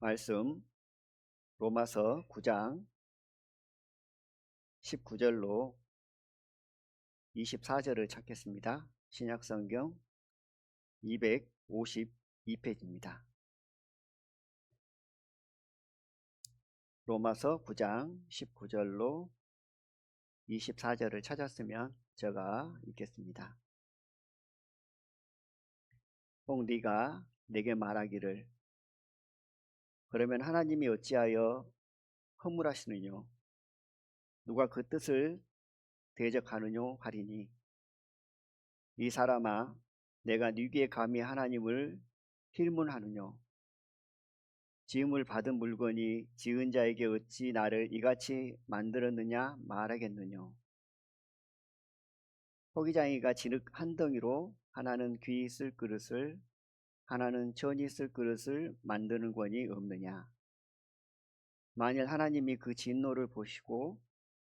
말씀 로마서 9장 19절로 24절을 찾겠습니다. 신약성경 252페이지입니다. 로마서 9장 19절로 24절을 찾았으면 제가 읽겠습니다. 혹 네가 내게 말하기를 그러면 하나님이 어찌하여 허물하시느뇨 누가 그 뜻을 대적하느뇨 하리니 이 사람아 내가 네게 감히 하나님을 힐문하느뇨 지음을 받은 물건이 지은 자에게 어찌 나를 이같이 만들었느냐 말하겠느뇨 토기장이가 진흙 한 덩이로 하나는 귀 쓸 그릇을 하나는 전이 쓸 그릇을 만드는 권이 없느냐 만일 하나님이 그 진노를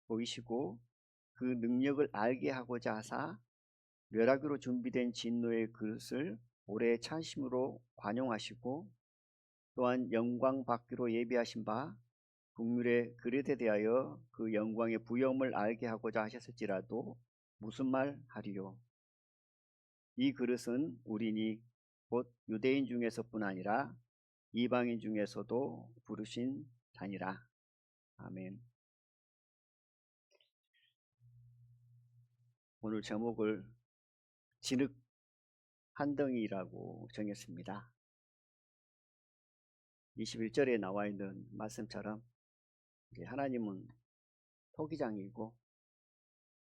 보이시고 그 능력을 알게 하고자 하사 멸하기로 준비된 진노의 그릇을 오래 찬심으로 관용하시고 또한 영광 받기로 예비하신 바 국률의 그릇에 대하여 그 영광의 부여음을 알게 하고자 하셨을지라도 무슨 말 하리요 이 그릇은 우리니 곧 유대인 중에서뿐 아니라 이방인 중에서도 부르신 자니라. 아멘. 오늘 제목을 진흙 한 덩이라고 정했습니다. 21절에 나와 있는 말씀처럼 하나님은 토기장이고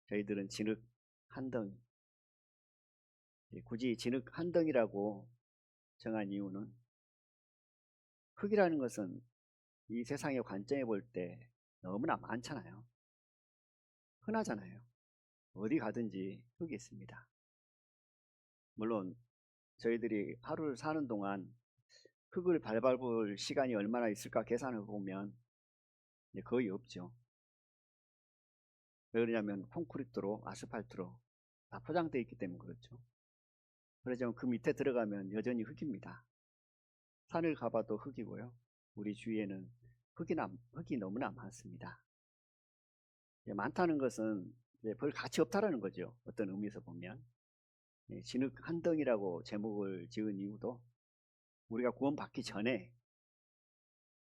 저희들은 진흙 한 덩이. 굳이 진흙 한 덩이라고 정한 이유는 흙이라는 것은 이 세상의 관점에 볼 때 너무나 많잖아요. 흔하잖아요. 어디 가든지 흙이 있습니다. 물론 저희들이 하루를 사는 동안 흙을 밟아볼 시간이 얼마나 있을까 계산을 보면 거의 없죠. 왜 그러냐면 콘크리트로 아스팔트로 다 포장되어 있기 때문에 그렇죠. 그렇지만 그 밑에 들어가면 여전히 흙입니다. 산을 가봐도 흙이고요. 우리 주위에는 흙이 너무나 많습니다. 많다는 것은 별 가치 없다라는 거죠. 어떤 의미에서 보면. 진흙 한 덩이라고 제목을 지은 이유도 우리가 구원받기 전에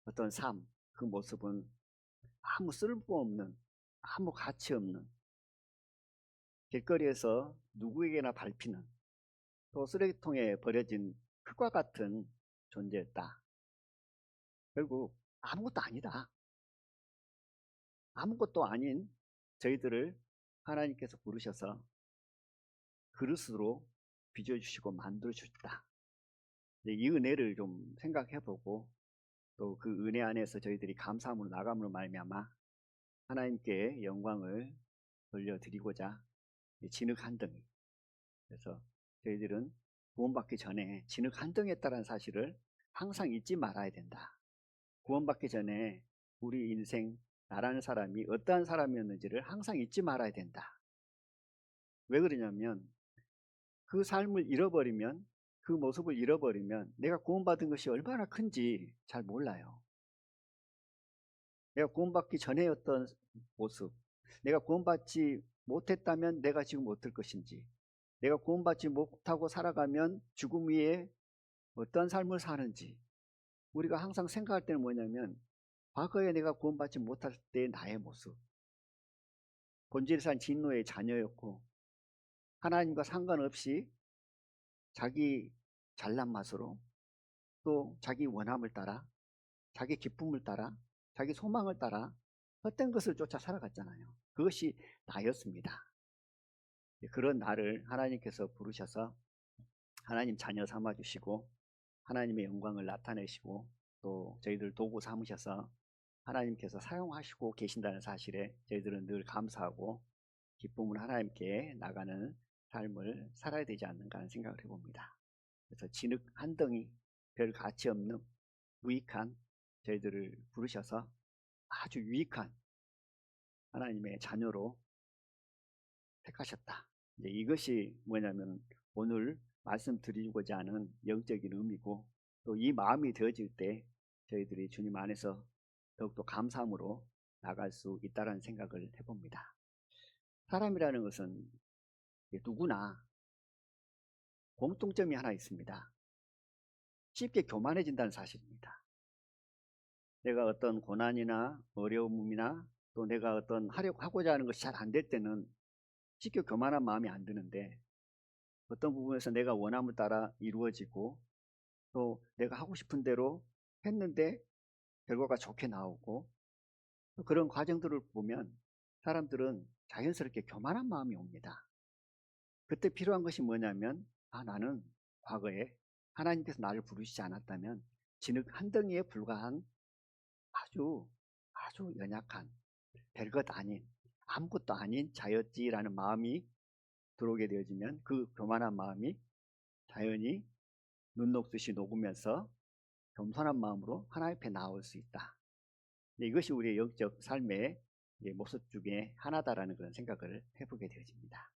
어떤 삶, 그 모습은 아무 쓸모없는, 아무 가치 없는 길거리에서 누구에게나 밟히는 또 쓰레기통에 버려진 흙과 같은 존재였다. 결국 아무것도 아니다. 아무것도 아닌 저희들을 하나님께서 부르셔서 그릇으로 빚어주시고 만들어주셨다. 이 은혜를 좀 생각해보고 또 그 은혜 안에서 저희들이 감사함으로 나감으로 말미암아 하나님께 영광을 돌려드리고자 진흙 한 덩이. 그래서 저희들은 구원받기 전에 진흙 한 덩이였다는 사실을 항상 잊지 말아야 된다. 구원받기 전에 우리 인생 나라는 사람이 어떠한 사람이었는지를 항상 잊지 말아야 된다. 왜 그러냐면 그 삶을 잃어버리면 그 모습을 잃어버리면 내가 구원받은 것이 얼마나 큰지 잘 몰라요. 내가 구원받기 전에였던 모습, 내가 구원받지 못했다면 내가 지금 어떨 것인지, 내가 구원받지 못하고 살아가면 죽음 위에 어떤 삶을 사는지 우리가 항상 생각할 때는 뭐냐면 과거에 내가 구원받지 못할 때의 나의 모습, 본질상 진노의 자녀였고 하나님과 상관없이 자기 잘난 맛으로 또 자기 원함을 따라 자기 기쁨을 따라 자기 소망을 따라 헛된 것을 쫓아 살아갔잖아요. 그것이 나였습니다. 그런 나를 하나님께서 부르셔서 하나님 자녀 삼아주시고 하나님의 영광을 나타내시고 또 저희들 도구 삼으셔서 하나님께서 사용하시고 계신다는 사실에 저희들은 늘 감사하고 기쁨을 하나님께 나가는 삶을 살아야 되지 않는가 하는 생각을 해봅니다. 그래서 진흙 한 덩이 별 가치 없는 무익한 저희들을 부르셔서 아주 유익한 하나님의 자녀로 택하셨다. 이제 이것이 뭐냐면 오늘 말씀드리고자 하는 영적인 의미고 또 이 마음이 되어질 때 저희들이 주님 안에서 더욱더 감사함으로 나갈 수 있다는 생각을 해봅니다. 사람이라는 것은 누구나 공통점이 하나 있습니다. 쉽게 교만해진다는 사실입니다. 내가 어떤 고난이나 어려움이나 또 내가 어떤 하고자 하는 것이 잘 안 될 때는 쉽게 교만한 마음이 안 드는데, 어떤 부분에서 내가 원함을 따라 이루어지고 또 내가 하고 싶은 대로 했는데 결과가 좋게 나오고, 그런 과정들을 보면 사람들은 자연스럽게 교만한 마음이 옵니다. 그때 필요한 것이 뭐냐면, 나는 과거에 하나님께서 나를 부르시지 않았다면 진흙 한 덩이에 불과한 아주 연약한, 별것 아닌, 아무것도 아닌 자였지라는 마음이 들어오게 되어지면, 그 교만한 마음이 자연히 눈 녹듯이 녹으면서 겸손한 마음으로 하나님 앞에 나올 수 있다. 이것이 우리의 영적 삶의 모습 중에 하나다라는 그런 생각을 해보게 되어집니다.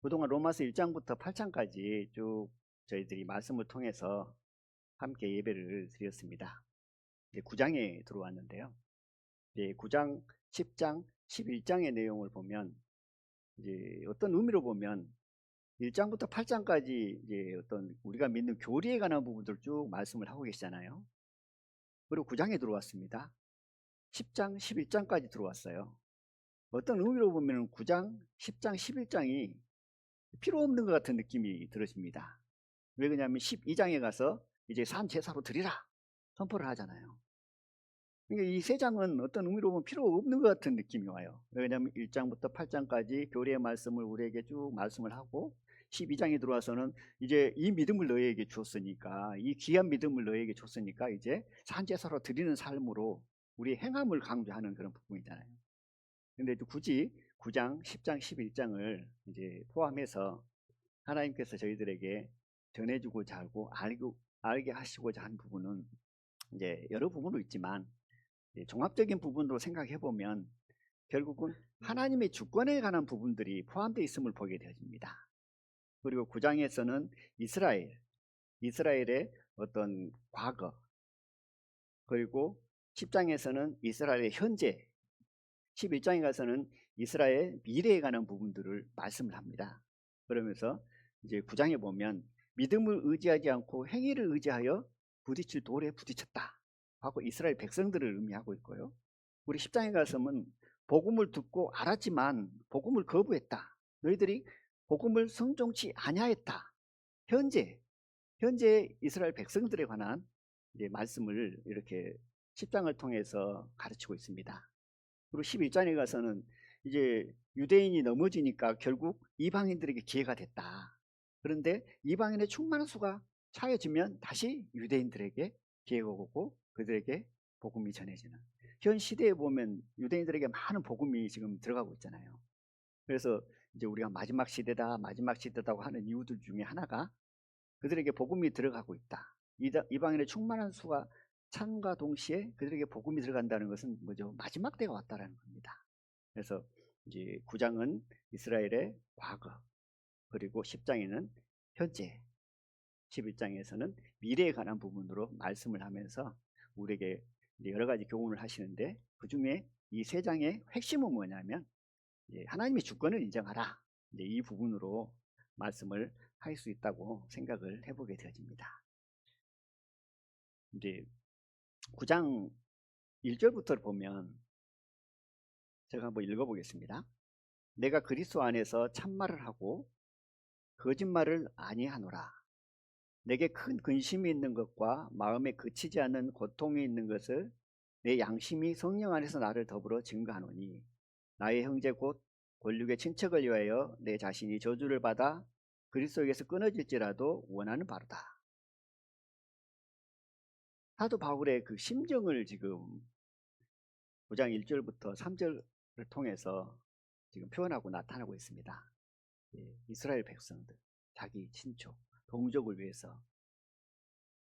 그동안 로마서 1장부터 8장까지 쭉 저희들이 말씀을 통해서 함께 예배를 드렸습니다. 9장에 들어왔는데요. 9장, 10장, 11장의 내용을 보면 이제 어떤 의미로 보면 1장부터 8장까지 이제 어떤 우리가 믿는 교리에 관한 부분들 쭉 말씀을 하고 계시잖아요. 그리고 9장에 들어왔습니다. 10장, 11장까지 들어왔어요. 어떤 의미로 보면 9장, 10장, 11장이 필요 없는 것 같은 느낌이 들어집니다. 왜 그러냐면 12장에 가서 이제 산 제사로 드리라 선포를 하잖아요. 그러니까 이 세 장은 어떤 의미로 보면 필요 없는 것 같은 느낌이 와요. 왜냐하면 1장부터 8장까지 교리의 말씀을 우리에게 쭉 말씀을 하고, 12장에 들어와서는 이제 이 믿음을 너희에게 줬으니까, 이 귀한 믿음을 너희에게 줬으니까 이제 산제사로 드리는 삶으로 우리 행함을 강조하는 그런 부분이잖아요. 근데 굳이 9장, 10장, 11장을 이제 포함해서 하나님께서 저희들에게 전해주고자 하고 알게 하시고자 한 부분은 이제 여러 부분도 있지만, 종합적인 부분으로 생각해 보면 결국은 하나님의 주권에 관한 부분들이 포함되어 있음을 보게 되어집니다. 그리고 9장에서는 이스라엘의 어떤 과거, 그리고 10장에서는 이스라엘의 현재, 11장에 가서는 이스라엘의 미래에 관한 부분들을 말씀을 합니다. 그러면서 이제 9장에 보면 믿음을 의지하지 않고 행위를 의지하여 부딪힐 돌에 부딪혔다 하고 이스라엘 백성들을 의미하고 있고요. 우리 10장에 가서는 복음을 듣고 알았지만 복음을 거부했다. 너희들이 복음을 순종치 아니하였다. 현재 이스라엘 백성들에 관한 이제 말씀을 이렇게 10장을 통해서 가르치고 있습니다. 그리고 11장에 가서는 이제 유대인이 넘어지니까 결국 이방인들에게 기회가 됐다. 그런데 이방인의 충만한 수가 차여지면 다시 유대인들에게 기회가 오고 그들에게 복음이 전해지는, 현 시대에 보면 유대인들에게 많은 복음이 지금 들어가고 있잖아요. 그래서 이제 우리가 마지막 시대다고 하는 이유들 중에 하나가 그들에게 복음이 들어가고 있다. 이방인의 충만한 수가 참과 동시에 그들에게 복음이 들어간다는 것은 뭐죠? 마지막 때가 왔다라는 겁니다. 그래서 이제 9장은 이스라엘의 과거, 그리고 10장에는 현재, 11장에서는 미래에 관한 부분으로 말씀을 하면서 우리에게 여러 가지 교훈을 하시는데, 그 중에 이 세 장의 핵심은 뭐냐면 하나님의 주권을 인정하라, 이 부분으로 말씀을 할 수 있다고 생각을 해보게 되어집니다. 이제 9장 1절부터 보면 제가 한번 읽어보겠습니다. 내가 그리스도 안에서 참말을 하고 거짓말을 아니하노라. 내게 큰 근심이 있는 것과 마음에 그치지 않는 고통이 있는 것을 내 양심이 성령 안에서 나를 더불어 증거하노니, 나의 형제 곧 권력의 친척을 위하여 내 자신이 저주를 받아 그리스도에게서 끊어질지라도 원하는 바로다. 사도 바울의 그 심정을 지금 9장 1절부터 3절을 통해서 지금 표현하고 나타나고 있습니다. 이스라엘 백성들, 자기 친족, 동족을 위해서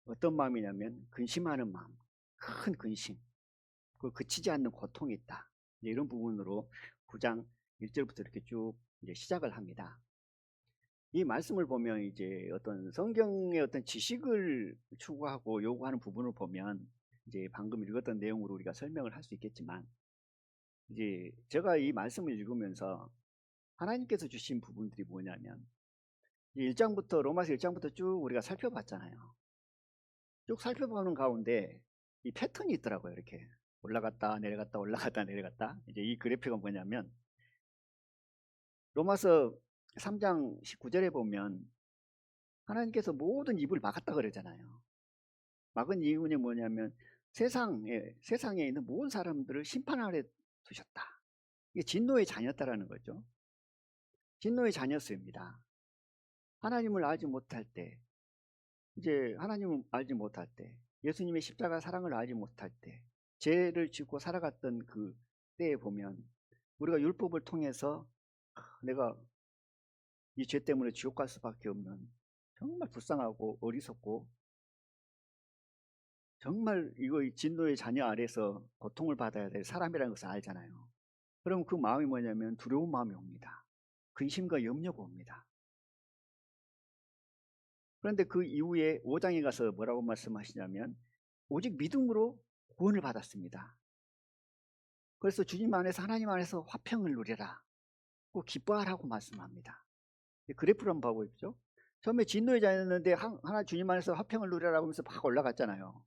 어떤 마음이냐면 근심하는 마음, 큰 근심, 그 그치지 않는 고통이 있다. 이런 부분으로 9장 1절부터 이렇게 쭉 이제 시작을 합니다. 이 말씀을 보면 이제 어떤 성경의 어떤 지식을 추구하고 요구하는 부분을 보면 이제 방금 읽었던 내용으로 우리가 설명을 할 수 있겠지만, 이제 제가 이 말씀을 읽으면서 하나님께서 주신 부분들이 뭐냐면, 1장부터 로마서 1장부터 쭉 우리가 살펴봤잖아요. 쭉 살펴보는 가운데 이 패턴이 있더라고요. 이렇게 올라갔다 내려갔다 올라갔다 내려갔다. 이제 이 그래프가 뭐냐면, 로마서 3장 19절에 보면 하나님께서 모든 입을 막았다 그러잖아요. 막은 이유는 뭐냐면 세상에 있는 모든 사람들을 심판 아래 두셨다. 이게 진노의 자녀다라는 거죠. 진노의 자녀수입니다. 하나님을 알지 못할 때, 이제 하나님을 알지 못할 때, 예수님의 십자가 사랑을 알지 못할 때, 죄를 짓고 살아갔던 그 때에 보면 우리가 율법을 통해서 내가 이 죄 때문에 지옥 갈 수밖에 없는, 정말 불쌍하고 어리석고 정말 이거 진노의 자녀 아래서 고통을 받아야 될 사람이라는 것을 알잖아요. 그럼 그 마음이 뭐냐면 두려운 마음이 옵니다. 근심과 염려가 옵니다. 그런데 그 이후에 5장에 가서 뭐라고 말씀하시냐면 오직 믿음으로 구원을 받았습니다. 그래서 주님 안에서 하나님 안에서 화평을 누려라, 꼭 기뻐하라고 말씀합니다. 그래프를 한번 봐보십시오. 처음에 진노의 자였는데 하나 주님 안에서 화평을 누려라 하면서 막 올라갔잖아요.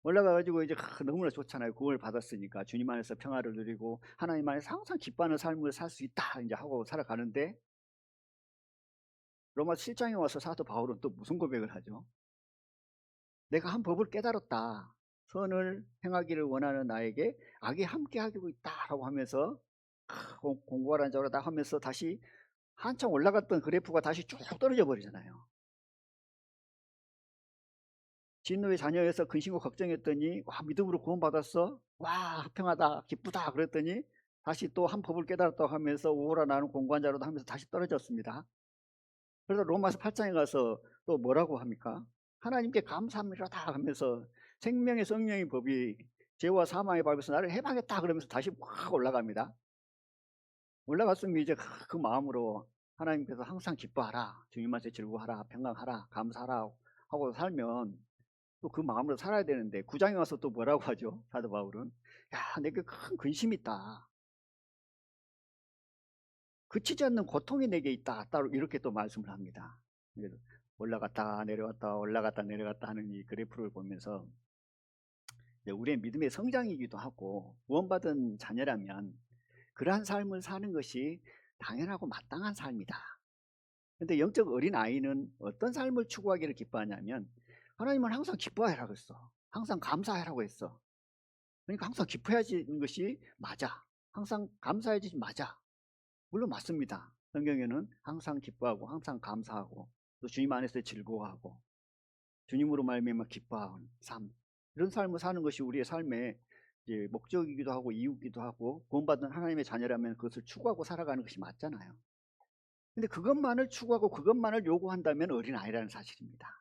올라가가지고 이제 너무나 좋잖아요. 구원을 받았으니까 주님 안에서 평화를 누리고 하나님 안에서 항상 기뻐하는 삶을 살 수 있다 이제 하고 살아가는데, 로마 7장에 와서 사도 바울은 또 무슨 고백을 하죠? 내가 한 법을 깨달았다. 선을 행하기를 원하는 나에게 악이 함께하고 있다라고 하면서 공부하라는 자로 다 하면서 다시 한참 올라갔던 그래프가 다시 쭉 떨어져 버리잖아요. 진노의 자녀에서 근심과 걱정했더니 와, 믿음으로 구원받았어, 와, 화평하다, 기쁘다 그랬더니 다시 또 한 법을 깨달았다고 하면서 우월한 나는 공부한 자로도 하면서 다시 떨어졌습니다. 그래서 로마서 8장에 가서 또 뭐라고 합니까? 하나님께 감사합니다 하면서 생명의 성령의 법이 죄와 사망의 법에서 나를 해방했다 그러면서 다시 확 올라갑니다. 올라갔으면 이제 그 마음으로 하나님께서 항상 기뻐하라, 주님한테 즐거워하라, 평강하라, 감사하라 하고 살면 또 그 마음으로 살아야 되는데, 9장에 와서 또 뭐라고 하죠? 사도 바울은 야, 내게 큰 근심이 있다, 그치지 않는 고통이 내게 있다, 따로 이렇게 또 말씀을 합니다. 올라갔다 내려갔다 올라갔다 내려갔다 하는 이 그래프를 보면서 우리의 믿음의 성장이기도 하고, 구원받은 자녀라면 그러한 삶을 사는 것이 당연하고 마땅한 삶이다. 그런데 영적 어린 아이는 어떤 삶을 추구하기를 기뻐하냐면, 하나님은 항상 기뻐하라고 했어, 항상 감사하라고 했어. 그러니까 항상 기뻐해야지는 것이 맞아, 항상 감사해야지 맞아. 물론 맞습니다. 성경에는 항상 기뻐하고 항상 감사하고 또 주님 안에서 즐거워하고 주님으로 말미암아 기뻐하는 삶, 이런 삶을 사는 것이 우리의 삶의 이제 목적이기도 하고 이유기도 하고, 구원받은 하나님의 자녀라면 그것을 추구하고 살아가는 것이 맞잖아요. 근데 그것만을 추구하고 그것만을 요구한다면 어린아이라는 사실입니다.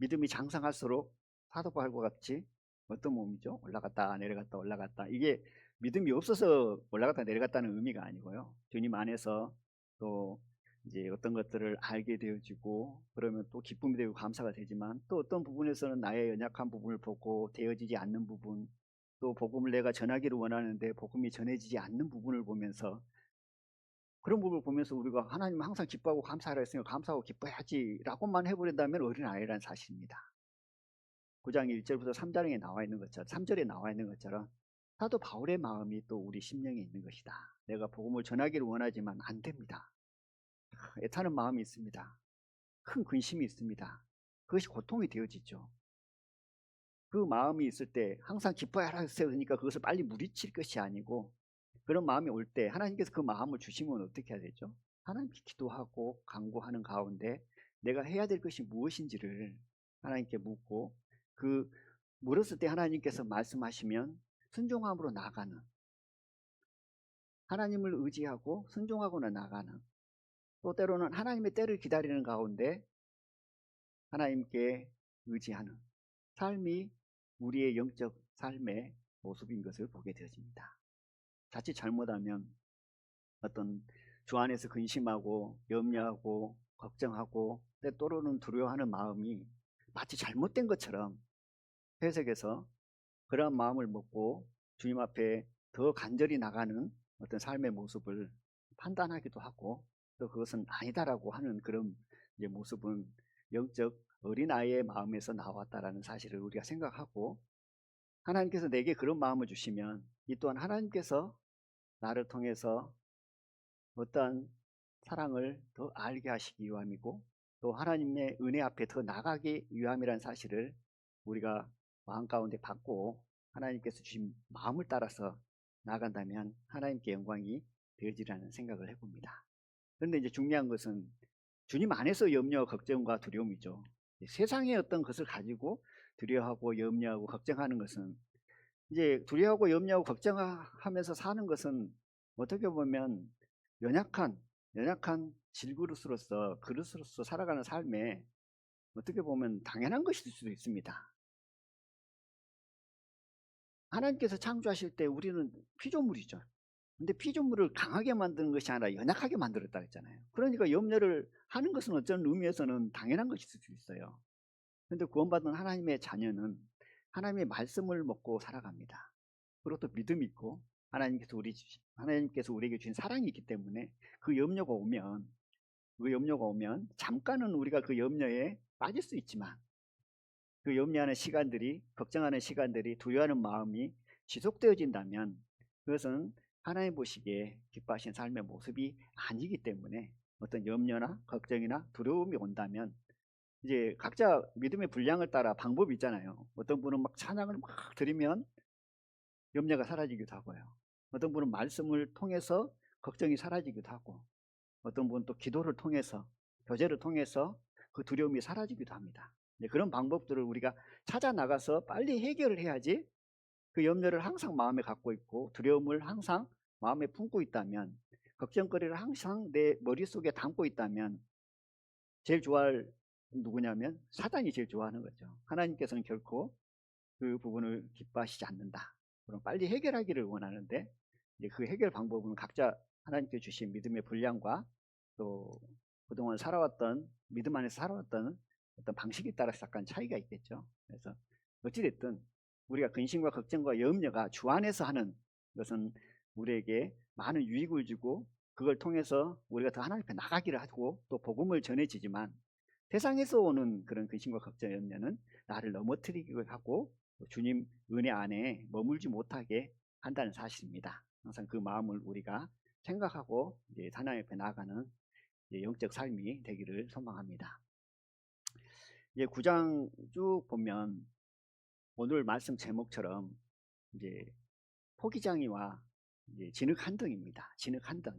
믿음이 장성할수록 사도 바울과 같이 어떤 몸이죠? 올라갔다 내려갔다 올라갔다. 이게 믿음이 없어서 올라갔다 내려갔다는 의미가 아니고요. 주님 안에서 또 이제 어떤 것들을 알게 되어지고 그러면 또 기쁨이 되고 감사가 되지만, 또 어떤 부분에서는 나의 연약한 부분을 보고 되어지지 않는 부분, 또 복음을 내가 전하기를 원하는데 복음이 전해지지 않는 부분을 보면서, 그런 부분을 보면서 우리가 하나님 항상 기뻐하고 감사하라 했으니까 감사하고 기뻐해야지 라고만 해버린다면 어린아이라는 사실입니다. 9장 1절부터 3장에 나와 있는 것처럼, 3절에 나와 있는 것처럼 사도 바울의 마음이 또 우리 심령에 있는 것이다. 내가 복음을 전하기를 원하지만 안 됩니다. 애타는 마음이 있습니다. 큰 근심이 있습니다. 그것이 고통이 되어지죠. 그 마음이 있을 때 항상 기뻐하라 했으니까 그것을 빨리 무리칠 것이 아니고, 그런 마음이 올 때 하나님께서 그 마음을 주시면 어떻게 해야 되죠? 하나님께 기도하고 간구하는 가운데 내가 해야 될 것이 무엇인지를 하나님께 묻고, 그 물었을 때 하나님께서 말씀하시면 순종함으로 나가는, 하나님을 의지하고 순종하고는 나가는, 또 때로는 하나님의 때를 기다리는 가운데 하나님께 의지하는 삶이 우리의 영적 삶의 모습인 것을 보게 되어집니다. 자칫 잘못하면 어떤 주 안에서 근심하고 염려하고 걱정하고 때로는 두려워하는 마음이 마치 잘못된 것처럼 해석해서 그런 마음을 먹고 주님 앞에 더 간절히 나가는 어떤 삶의 모습을 판단하기도 하고, 또 그것은 아니다라고 하는 그런 이제 모습은 영적 어린아이의 마음에서 나왔다라는 사실을 우리가 생각하고, 하나님께서 내게 그런 마음을 주시면 이 또한 하나님께서 나를 통해서 어떠한 사랑을 더 알게 하시기 위함이고, 또 하나님의 은혜 앞에 더 나가기 위함이라는 사실을 우리가 마음 가운데 받고 하나님께서 주신 마음을 따라서 나간다면 하나님께 영광이 되어지라는 생각을 해봅니다. 그런데 이제 중요한 것은 주님 안에서 염려, 걱정과 두려움이죠. 세상의 어떤 것을 가지고 두려워하고 염려하고 걱정하는 것은, 이제 두려워하고 염려하고 걱정하면서 사는 것은 어떻게 보면 연약한 그릇으로서 살아가는 삶에 어떻게 보면 당연한 것일 수도 있습니다. 하나님께서 창조하실 때 우리는 피조물이죠. 근데 피조물을 강하게 만드는 것이 아니라 연약하게 만들었다 했잖아요. 그러니까 염려를 하는 것은 어떤 의미에서는 당연한 것일 수도 있어요. 그런데 구원받은 하나님의 자녀는 하나님의 말씀을 먹고 살아갑니다. 그리고 또 믿음이 있고 하나님께서 우리에게 주신 사랑이 있기 때문에 그 염려가 오면 잠깐은 우리가 그 염려에 빠질 수 있지만, 그 염려하는 시간들이, 걱정하는 시간들이, 두려워하는 마음이 지속되어진다면 그것은 하나님 보시기에 기뻐하신 삶의 모습이 아니기 때문에, 어떤 염려나 걱정이나 두려움이 온다면 이제 각자 믿음의 분량을 따라 방법이 있잖아요. 어떤 분은 막 찬양을 막 드리면 염려가 사라지기도 하고요. 어떤 분은 말씀을 통해서 걱정이 사라지기도 하고, 어떤 분은 또 기도를 통해서, 교제를 통해서 그 두려움이 사라지기도 합니다. 그런 방법들을 우리가 찾아 나가서 빨리 해결을 해야지, 그 염려를 항상 마음에 갖고 있고 두려움을 항상 마음에 품고 있다면, 걱정거리를 항상 내 머릿속에 담고 있다면 제일 좋아할 누구냐면 사단이 제일 좋아하는 거죠. 하나님께서는 결코 그 부분을 기뻐하시지 않는다. 그럼 빨리 해결하기를 원하는데, 이제 그 해결 방법은 각자 하나님께 주신 믿음의 분량과 또 그동안 살아왔던, 믿음 안에서 살아왔던 어떤 방식에 따라서 약간 차이가 있겠죠. 그래서 어찌됐든 우리가 근심과 걱정과 염려가 주 안에서 하는 것은 우리에게 많은 유익을 주고, 그걸 통해서 우리가 더 하나님 앞에 나가기를 하고 또 복음을 전해지지만, 세상에서 오는 그런 근심과 걱정, 염려는 나를 넘어뜨리기도 하고 주님 은혜 안에 머물지 못하게 한다는 사실입니다. 항상 그 마음을 우리가 생각하고 이제 하나님 앞에 나아가는 영적 삶이 되기를 소망합니다. 이제 9장 쭉 보면 오늘 말씀 제목처럼 이제 포기장이와 이제 진흙 한 등입니다. 진흙 한 등.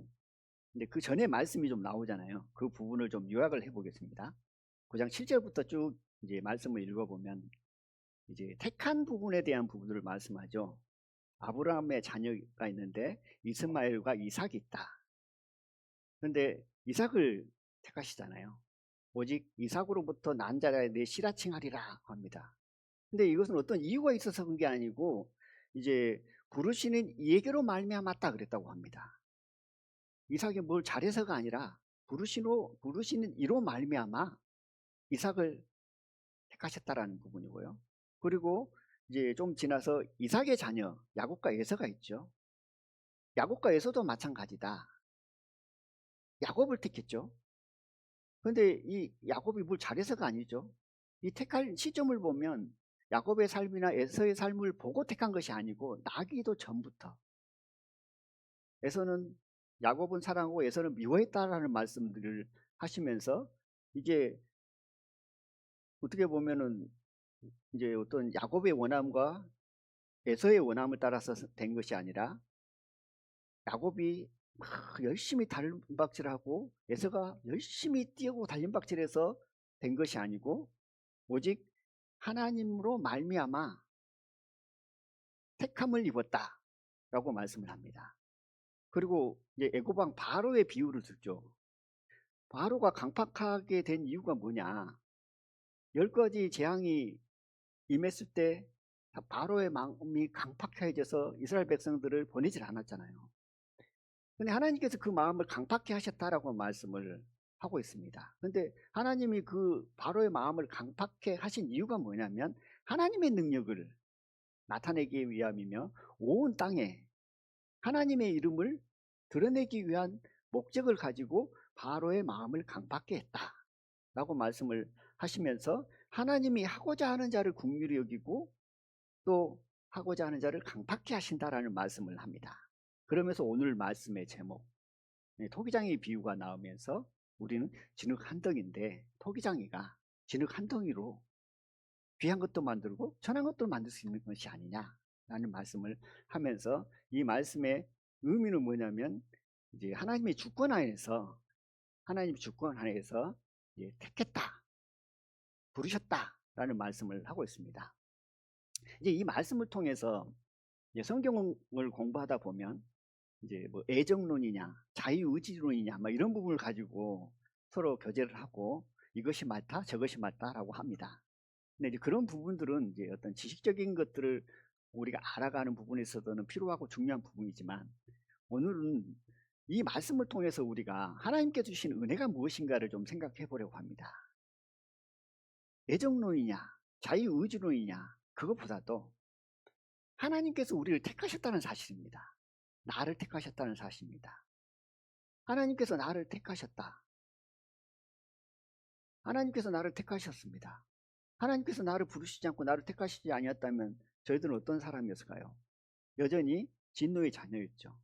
근데 그 전에 말씀이 좀 나오잖아요. 그 부분을 좀 요약을 해보겠습니다. 9장 7절부터 쭉 이제 말씀을 읽어보면 이제 택한 부분에 대한 부분을 말씀하죠. 아브라함의 자녀가 있는데 이스마엘과 이삭이 있다. 그런데 이삭을 택하시잖아요. 오직 이삭으로부터 난 자라에 내 씨라 칭하리라 합니다. 근데 이것은 어떤 이유가 있어서 그런 게 아니고 이제 부르시는 이에게로 말미암았다 그랬다고 합니다. 이삭이 뭘 잘해서가 아니라 부르시는 이로 말미암아 이삭을 택하셨다라는 부분이고요. 그리고 이제 좀 지나서 이삭의 자녀 야곱과 에서가 있죠. 야곱과 에서도 마찬가지다. 야곱을 택했죠. 그런데 이 야곱이 뭘 잘해서가 아니죠. 이 택할 시점을 보면 야곱의 삶이나 에서의 삶을 보고 택한 것이 아니고 나기도 전부터, 야곱은 사랑하고 에서는 미워했다라는 말씀들을 하시면서, 이게 어떻게 보면은 이제 어떤 야곱의 원함과 에서의 원함을 따라서 된 것이 아니라, 야곱이 막 열심히 달림박질하고 에서가 열심히 뛰고 달림박질해서 된 것이 아니고 오직 하나님으로 말미암아 택함을 입었다라고 말씀을 합니다. 그리고 이제 애고방 바로의 비유를 듣죠. 바로가 강팍하게 된 이유가 뭐냐? 10가지 재앙이 임했을 때 바로의 마음이 강팍해져서 이스라엘 백성들을 보내질 않았잖아요. 근데 하나님께서 그 마음을 강팍해 하셨다라고 말씀을 하고 있습니다. 그런데 하나님이 그 바로의 마음을 강팍해 하신 이유가 뭐냐면 하나님의 능력을 나타내기 위함이며 온 땅에 하나님의 이름을 드러내기 위한 목적을 가지고 바로의 마음을 강팍해 했다라고 말씀을 하시면서 하나님이 하고자 하는 자를 긍휼히 여기고 또 하고자 하는 자를 강팍해 하신다라는 말씀을 합니다. 그러면서 오늘 말씀의 제목 토기장이 비유가 나오면서 우리는 진흙 한 덩인데 토기장이가 진흙 한 덩이로 귀한 것도 만들고 천한 것도 만들 수 있는 것이 아니냐라는 말씀을 하면서 이 말씀의 의미는 뭐냐면 이제 하나님의 주권 안에서 택했다, 부르셨다라는 말씀을 하고 있습니다. 이제 이 말씀을 통해서 이제 성경을 공부하다 보면 이제 뭐 애정론이냐 자유의지론이냐 막 이런 부분을 가지고 서로 교제를 하고 이것이 맞다 저것이 맞다라고 합니다. 근데 이제 그런 부분들은 이제 어떤 지식적인 것들을 우리가 알아가는 부분에 있어서는 필요하고 중요한 부분이지만 오늘은 이 말씀을 통해서 우리가 하나님께 주신 은혜가 무엇인가를 좀 생각해 보려고 합니다. 애정론이냐 자유의지론이냐 그것보다도 하나님께서 우리를 택하셨다는 사실입니다. 나를 택하셨다는 사실입니다. 하나님께서 나를 택하셨다. 하나님께서 나를 택하셨습니다. 하나님께서 나를 부르시지 않고 나를 택하시지 아니었다면 저희들은 어떤 사람이었을까요? 여전히 진노의 자녀였죠.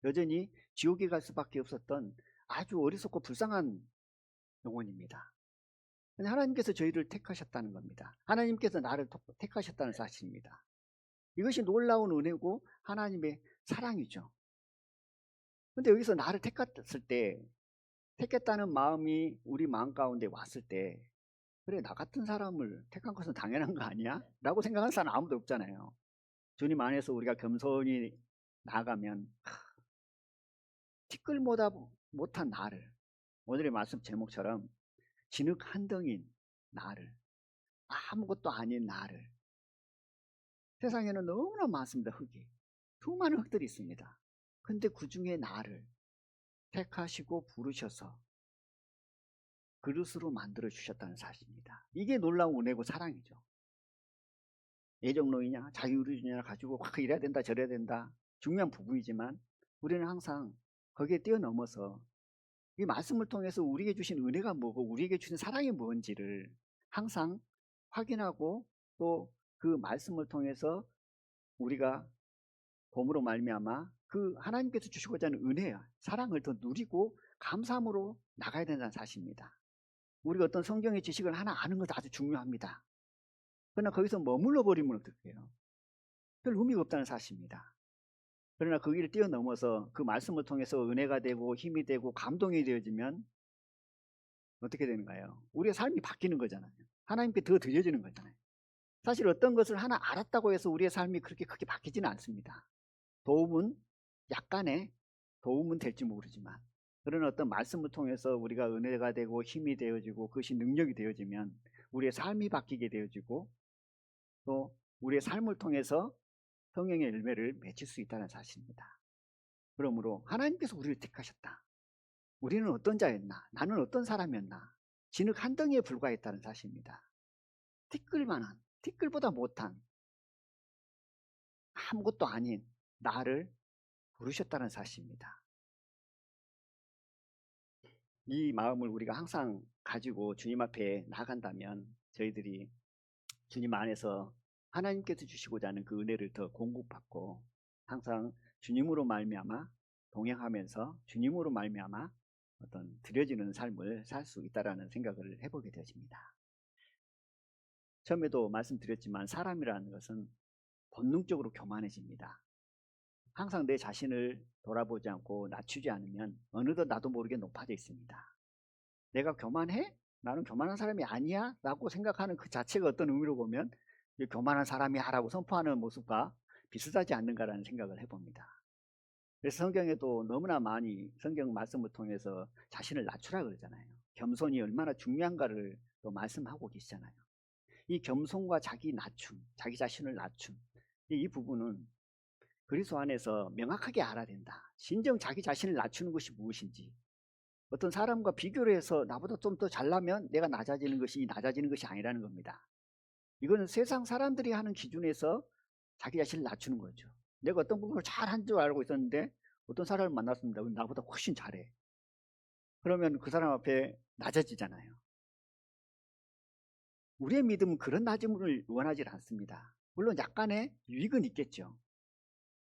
여전히 지옥에 갈 수밖에 없었던 아주 어리석고 불쌍한 영혼입니다. 하나님께서 저희를 택하셨다는 겁니다. 하나님께서 나를 택하셨다는 사실입니다. 이것이 놀라운 은혜고 하나님의 사랑이죠. 근데 여기서 나를 택했을 때 택했다는 마음이 우리 마음 가운데 왔을 때 그래 나 같은 사람을 택한 것은 당연한 거 아니야? 라고 생각하는 사람 아무도 없잖아요. 주님 안에서 우리가 겸손히 나아가면 티끌보다 못한 나를 오늘의 말씀 제목처럼 진흙 한 덩인 나를 아무것도 아닌 나를 세상에는 너무나 많습니다. 흙이 수많은 흙들이 있습니다. 근데 그 중에 나를 택하시고 부르셔서 그릇으로 만들어 주셨다는 사실입니다. 이게 놀라운 은혜고 사랑이죠. 애정론이냐 자유의지냐 가지고 확 이래야 된다 저래야 된다 중요한 부분이지만 우리는 항상 거기에 뛰어넘어서 이 말씀을 통해서 우리에게 주신 은혜가 뭐고 우리에게 주신 사랑이 뭔지를 항상 확인하고 또 그 말씀을 통해서 우리가 봄으로 말미암아 그 하나님께서 주시고자 하는 은혜야 사랑을 더 누리고 감사함으로 나가야 된다는 사실입니다. 우리가 어떤 성경의 지식을 하나 아는 것도 아주 중요합니다. 그러나 거기서 머물러 버리면 어떡해요? 별 의미가 없다는 사실입니다. 그러나 그 길을 뛰어넘어서 그 말씀을 통해서 은혜가 되고 힘이 되고 감동이 되어지면 어떻게 되는가요? 우리의 삶이 바뀌는 거잖아요. 하나님께 더 드려지는 거잖아요. 사실 어떤 것을 하나 알았다고 해서 우리의 삶이 그렇게 크게 바뀌지는 않습니다. 약간의 도움은 될지 모르지만 그런 어떤 말씀을 통해서 우리가 은혜가 되고 힘이 되어지고 그것이 능력이 되어지면 우리의 삶이 바뀌게 되어지고 또 우리의 삶을 통해서 성령의 열매를 맺을 수 있다는 사실입니다. 그러므로 하나님께서 우리를 택하셨다. 우리는 어떤 자였나? 나는 어떤 사람이었나? 진흙 한 덩이에 불과했다는 사실입니다. 티끌보다 못한 아무것도 아닌 나를 부르셨다는 사실입니다. 이 마음을 우리가 항상 가지고 주님 앞에 나간다면 저희들이 주님 안에서 하나님께서 주시고자 하는 그 은혜를 더 공급받고 항상 주님으로 말미암아 동행하면서 주님으로 말미암아 어떤 드려지는 삶을 살 수 있다라는 생각을 해보게 되어집니다. 처음에도 말씀드렸지만 사람이라는 것은 본능적으로 교만해집니다. 항상 내 자신을 돌아보지 않고 낮추지 않으면 어느덧 나도 모르게 높아져 있습니다. 내가 교만해? 나는 교만한 사람이 아니야? 라고 생각하는 그 자체가 어떤 의미로 보면 교만한 사람이야 라고 선포하는 모습과 비슷하지 않는가라는 생각을 해봅니다. 그래서 성경에도 너무나 많이 성경 말씀을 통해서 자신을 낮추라 그러잖아요. 겸손이 얼마나 중요한가를 또 말씀하고 계시잖아요. 이 겸손과 자기 낮춤, 자기 자신을 낮춤, 이 부분은 그리스도 안에서 명확하게 알아야 된다. 진정 자기 자신을 낮추는 것이 무엇인지 어떤 사람과 비교를 해서 나보다 좀 더 잘나면 내가 낮아지는 것이 아니라는 겁니다. 이거는 세상 사람들이 하는 기준에서 자기 자신을 낮추는 거죠. 내가 어떤 부분을 잘한 줄 알고 있었는데 어떤 사람을 만났습니다. 나보다 훨씬 잘해. 그러면 그 사람 앞에 낮아지잖아요. 우리의 믿음은 그런 낮음을 원하지 않습니다. 물론 약간의 유익은 있겠죠.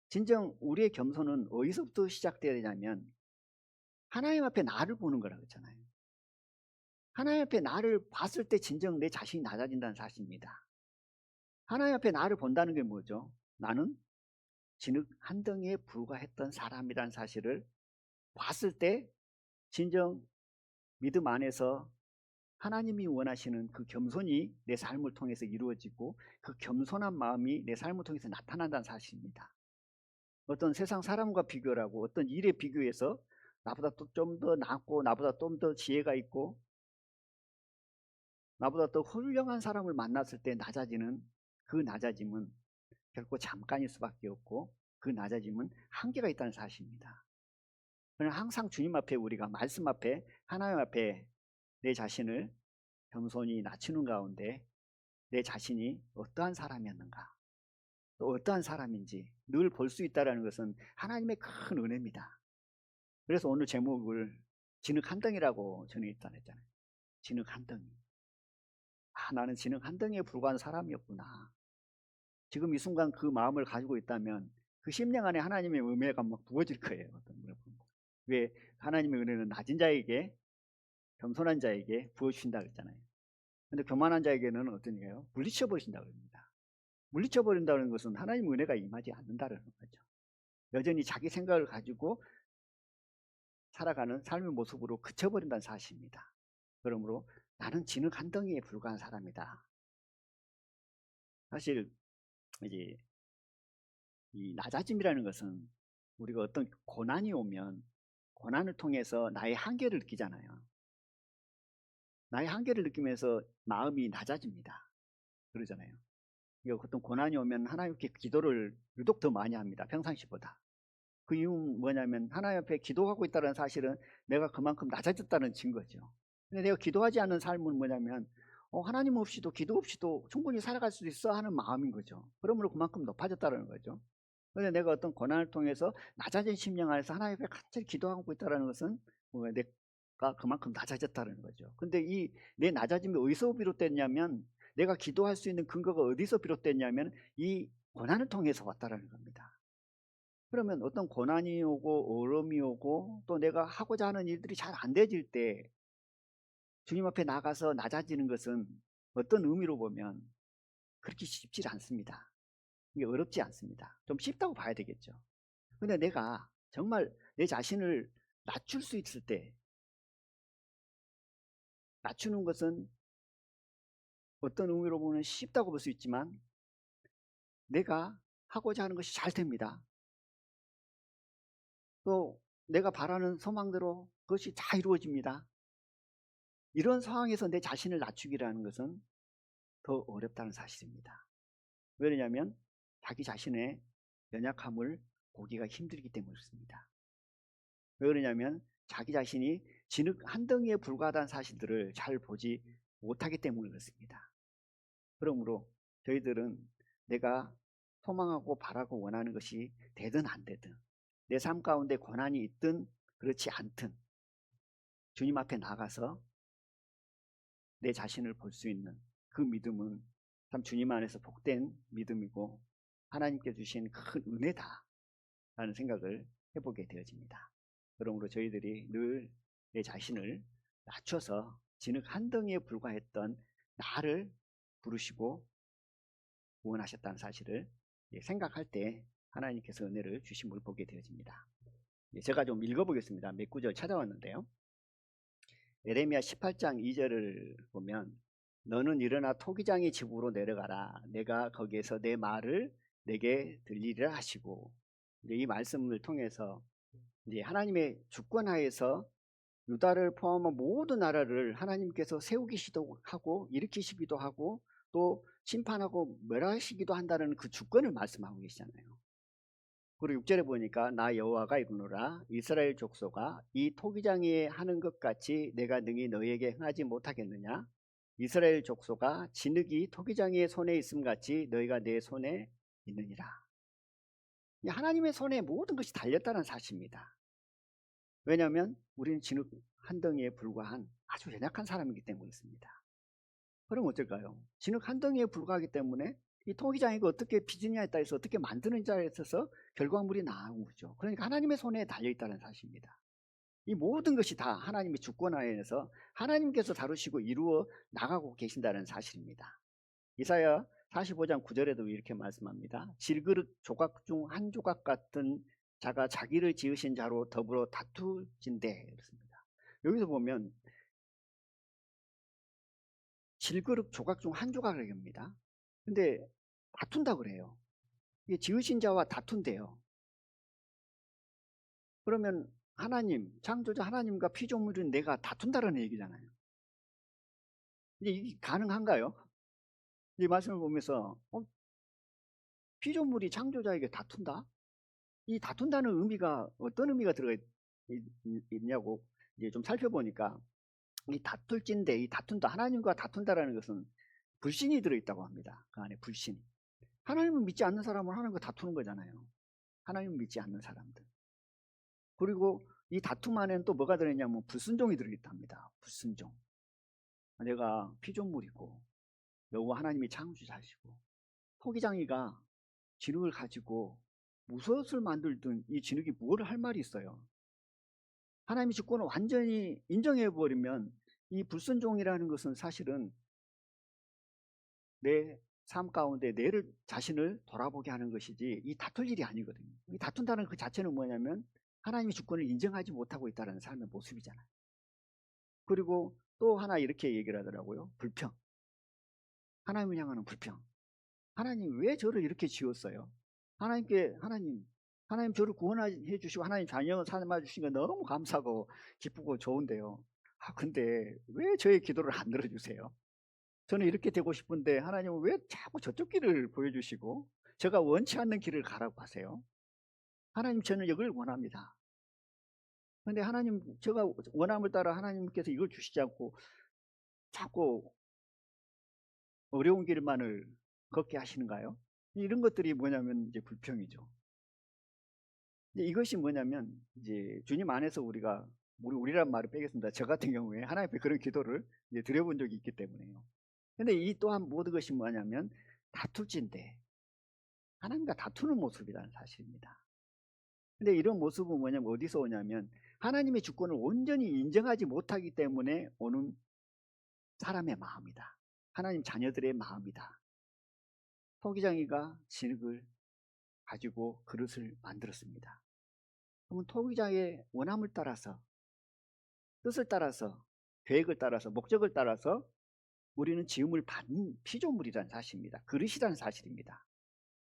진정 우리의 겸손은 어디서부터 시작되어야 되냐면 하나님 앞에 나를 보는 거라고 했잖아요. 하나님 앞에 나를 봤을 때 진정 내 자신이 낮아진다는 사실입니다. 하나님 앞에 나를 본다는 게 뭐죠? 나는 진흙 한 덩이에 불과했던 사람이라는 사실을 봤을 때 진정 믿음 안에서 하나님이 원하시는 그 겸손이 내 삶을 통해서 이루어지고 그 겸손한 마음이 내 삶을 통해서 나타난다는 사실입니다. 어떤 세상 사람과 비교를 하고 어떤 일에 비교해서 나보다 또 좀 더 낫고 나보다 좀 더 지혜가 있고 나보다 더 훌륭한 사람을 만났을 때 낮아지는 그 낮아짐은 결코 잠깐일 수밖에 없고 그 낮아짐은 한계가 있다는 사실입니다. 그러나 항상 주님 앞에 우리가 말씀 앞에 하나님 앞에 내 자신을 겸손히 낮추는 가운데 내 자신이 어떠한 사람이었는가 또 어떠한 사람인지 늘 볼 수 있다는 것은 하나님의 큰 은혜입니다. 그래서 오늘 제목을 진흙 한 덩이라고 정했다 했잖아요. 진흙 한 덩이. 나는 진흙 한 덩이에 불과한 사람이었구나. 지금 이 순간 그 마음을 가지고 있다면 그 심령 안에 하나님의 은혜가 막 부어질 거예요. 왜 하나님의 은혜는 낮은 자에게 겸손한 자에게 부어주신다 그랬잖아요. 근데 교만한 자에게는 어떤 거예요? 물리쳐 버리신다고 합니다. 물리쳐 버린다는 것은 하나님의 은혜가 임하지 않는다는 거죠. 여전히 자기 생각을 가지고 살아가는 삶의 모습으로 그쳐버린다는 사실입니다. 그러므로 나는 진흙 한 덩이에 불과한 사람이다. 사실 이제 이 낮아짐이라는 것은 우리가 어떤 고난이 오면 고난을 통해서 나의 한계를 느끼잖아요. 나의 한계를 느끼면서 마음이 낮아집니다. 그러잖아요. 어떤 고난이 오면 하나님께 기도를 유독 더 많이 합니다. 평상시보다. 그 이유는 뭐냐면 하나님 앞에 기도하고 있다는 사실은 내가 그만큼 낮아졌다는 증거죠. 근데 내가 기도하지 않는 삶은 뭐냐면 하나님 없이도 기도 없이도 충분히 살아갈 수 있어 하는 마음인 거죠. 그러므로 그만큼 높아졌다는 거죠. 그런데 내가 어떤 고난을 통해서 낮아진 심령 안에서 하나님 앞에 간절히 기도하고 있다는 것은 내가 그만큼 낮아졌다는 거죠. 근데 이 내 낮아짐이 어디서 비롯됐냐면 내가 기도할 수 있는 근거가 어디서 비롯됐냐면 이 고난을 통해서 왔다는 겁니다. 그러면 어떤 고난이 오고 어려움이 오고 또 내가 하고자 하는 일들이 잘 안 되질 때 주님 앞에 나가서 낮아지는 것은 어떤 의미로 보면 그렇게 쉽지 않습니다. 이게 어렵지 않습니다. 좀 쉽다고 봐야 되겠죠. 근데 내가 정말 내 자신을 낮출 수 있을 때 낮추는 것은 어떤 의미로 보면 쉽다고 볼 수 있지만 내가 하고자 하는 것이 잘 됩니다. 또 내가 바라는 소망대로 그것이 다 이루어집니다. 이런 상황에서 내 자신을 낮추기라는 것은 더 어렵다는 사실입니다. 왜냐하면 자기 자신의 연약함을 보기가 힘들기 때문에 그렇습니다. 왜 그러냐면 자기 자신이 진흙 한 덩이에 불과하다는 사실들을 잘 보지 못하기 때문에 그렇습니다. 그러므로 저희들은 내가 소망하고 바라고 원하는 것이 되든 안 되든 내 삶 가운데 고난이 있든 그렇지 않든 주님 앞에 나가서 내 자신을 볼 수 있는 그 믿음은 참 주님 안에서 복된 믿음이고 하나님께 주신 큰 은혜다라는 생각을 해보게 되어집니다. 그러므로 저희들이 늘 내 자신을 낮춰서 진흙 한 덩이에 불과했던 나를 부르시고 구원하셨다는 사실을 생각할 때 하나님께서 은혜를 주심을 보게 되어집니다. 제가 좀 읽어보겠습니다. 몇 구절 찾아왔는데요. 예레미야 18장 2절을 보면 너는 일어나 토기장의 집으로 내려가라. 내가 거기에서 내 말을 내게 들리리라 하시고 이 말씀을 통해서 이제 하나님의 주권하에서 유다를 포함한 모든 나라를 하나님께서 세우기도 하고 일으키시기도 하고 또 심판하고 멸하시기도 한다는 그 주권을 말씀하고 계시잖아요. 그리고 6절에 보니까 나 여호와가 이르노라 이스라엘 족속아 이 토기장이 하는 것 같이 내가 능히 너희에게 행하지 못하겠느냐. 이스라엘 족속아 진흙이 토기장이의 손에 있음 같이 너희가 내 손에 있느니라. 하나님의 손에 모든 것이 달렸다는 사실입니다. 왜냐하면 우리는 진흙 한 덩이에 불과한 아주 연약한 사람이기 때문에 있습니다. 그럼 어떨까요? 진흙 한 덩이에 불과하기 때문에 이 토기장이가 어떻게 빚느냐에 따라서 어떻게 만드느냐에 있어서 결과물이 나온 거죠. 그러니까 하나님의 손에 달려있다는 사실입니다. 이 모든 것이 다 하나님의 주권 하에서 하나님께서 다루시고 이루어 나가고 계신다는 사실입니다. 이사야 45장 9절에도 이렇게 말씀합니다. 질그릇 조각 중 한 조각 같은 자가 자기를 지으신 자로 더불어 다투진대. 그렇습니다. 여기서 보면 질그릇 조각 중 한 조각을 얘기합니다. 근데 다툰다 그래요. 이게 지으신 자와 다툰대요. 그러면 하나님, 창조자 하나님과 피조물인 내가 다툰다라는 얘기잖아요. 근데 이게 가능한가요? 이 말씀을 보면서 피조물이 창조자에게 다툰다? 이 다툰다는 의미가 어떤 의미가 들어가 있냐고 이제 좀 살펴보니까 이 다툴진데 이 다툰다, 하나님과 다툰다라는 것은 불신이 들어있다고 합니다. 그 안에 불신. 하나님을 믿지 않는 사람은 하나님과 다투는 거잖아요. 하나님을 믿지 않는 사람들. 그리고 이 다툼 안에는 또 뭐가 들어있냐면 불순종이 들어있답니다. 불순종. 내가 피조물이고 여호와 하나님이 창조자시고 토기장이가 진흙을 가지고 무엇을 만들든 이 진흙이 뭘 할 말이 있어요. 하나님의 주권을 완전히 인정해버리면 이 불순종이라는 것은 사실은 내 삶 가운데 내를 자신을 돌아보게 하는 것이지 이 다툴 일이 아니거든요. 이 다툰다는 그 자체는 뭐냐면 하나님의 주권을 인정하지 못하고 있다는 삶의 모습이잖아요. 그리고 또 하나 이렇게 얘기를 하더라고요. 불평. 하나님을 향하는 불평. 하나님 왜 저를 이렇게 지었어요? 하나님 저를 구원해 주시고 하나님 자녀 삼아 주신 거 너무 감사하고 기쁘고 좋은데요. 근데 왜 저의 기도를 안 들어주세요? 저는 이렇게 되고 싶은데 하나님은 왜 자꾸 저쪽 길을 보여주시고 제가 원치 않는 길을 가라고 하세요? 하나님 저는 이걸 원합니다. 근데 하나님 제가 원함을 따라 하나님께서 이걸 주시지 않고 자꾸 어려운 길만을 걷게 하시는가요? 이런 것들이 뭐냐면 이제 불평이죠. 이것이 뭐냐면 이제 주님 안에서 우리란 말을 빼겠습니다. 저 같은 경우에 하나님 앞에 그런 기도를 이제 드려본 적이 있기 때문에요. 근데 이 또한 모든 것이 뭐냐면 다투진데 하나님과 다투는 모습이라는 사실입니다. 근데 이런 모습은 뭐냐면 어디서 오냐면 하나님의 주권을 온전히 인정하지 못하기 때문에 오는 사람의 마음이다. 하나님 자녀들의 마음이다. 토기장이가 진흙을 가지고 그릇을 만들었습니다. 그러면 토기장의 원함을 따라서 뜻을 따라서 계획을 따라서 목적을 따라서 우리는 지음을 받는 피조물이라는 사실입니다. 그릇이라는 사실입니다.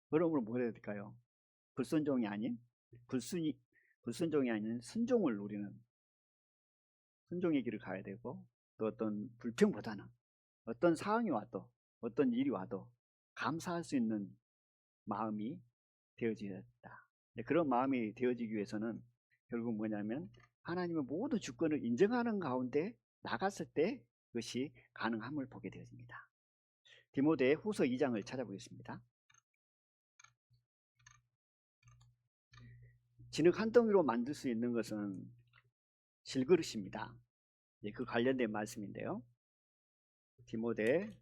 그러므로 뭐 해야 될까요? 불순종이 아닌 불순종이 아닌 순종을 우리는 순종의 길을 가야 되고 또 어떤 불평보다는 어떤 상황이 와도 어떤 일이 와도 감사할 수 있는 마음이 되어져야 된다. 그런 마음이 되어지기 위해서는 결국 뭐냐면 하나님의 모든 주권을 인정하는 가운데 나갔을 때 그것이 가능함을 보게 되어집니다. 디모데 후서 2장을 찾아보겠습니다. 진흙 한 덩이로 만들 수 있는 것은 질그릇입니다. 그 관련된 말씀인데요. 디모데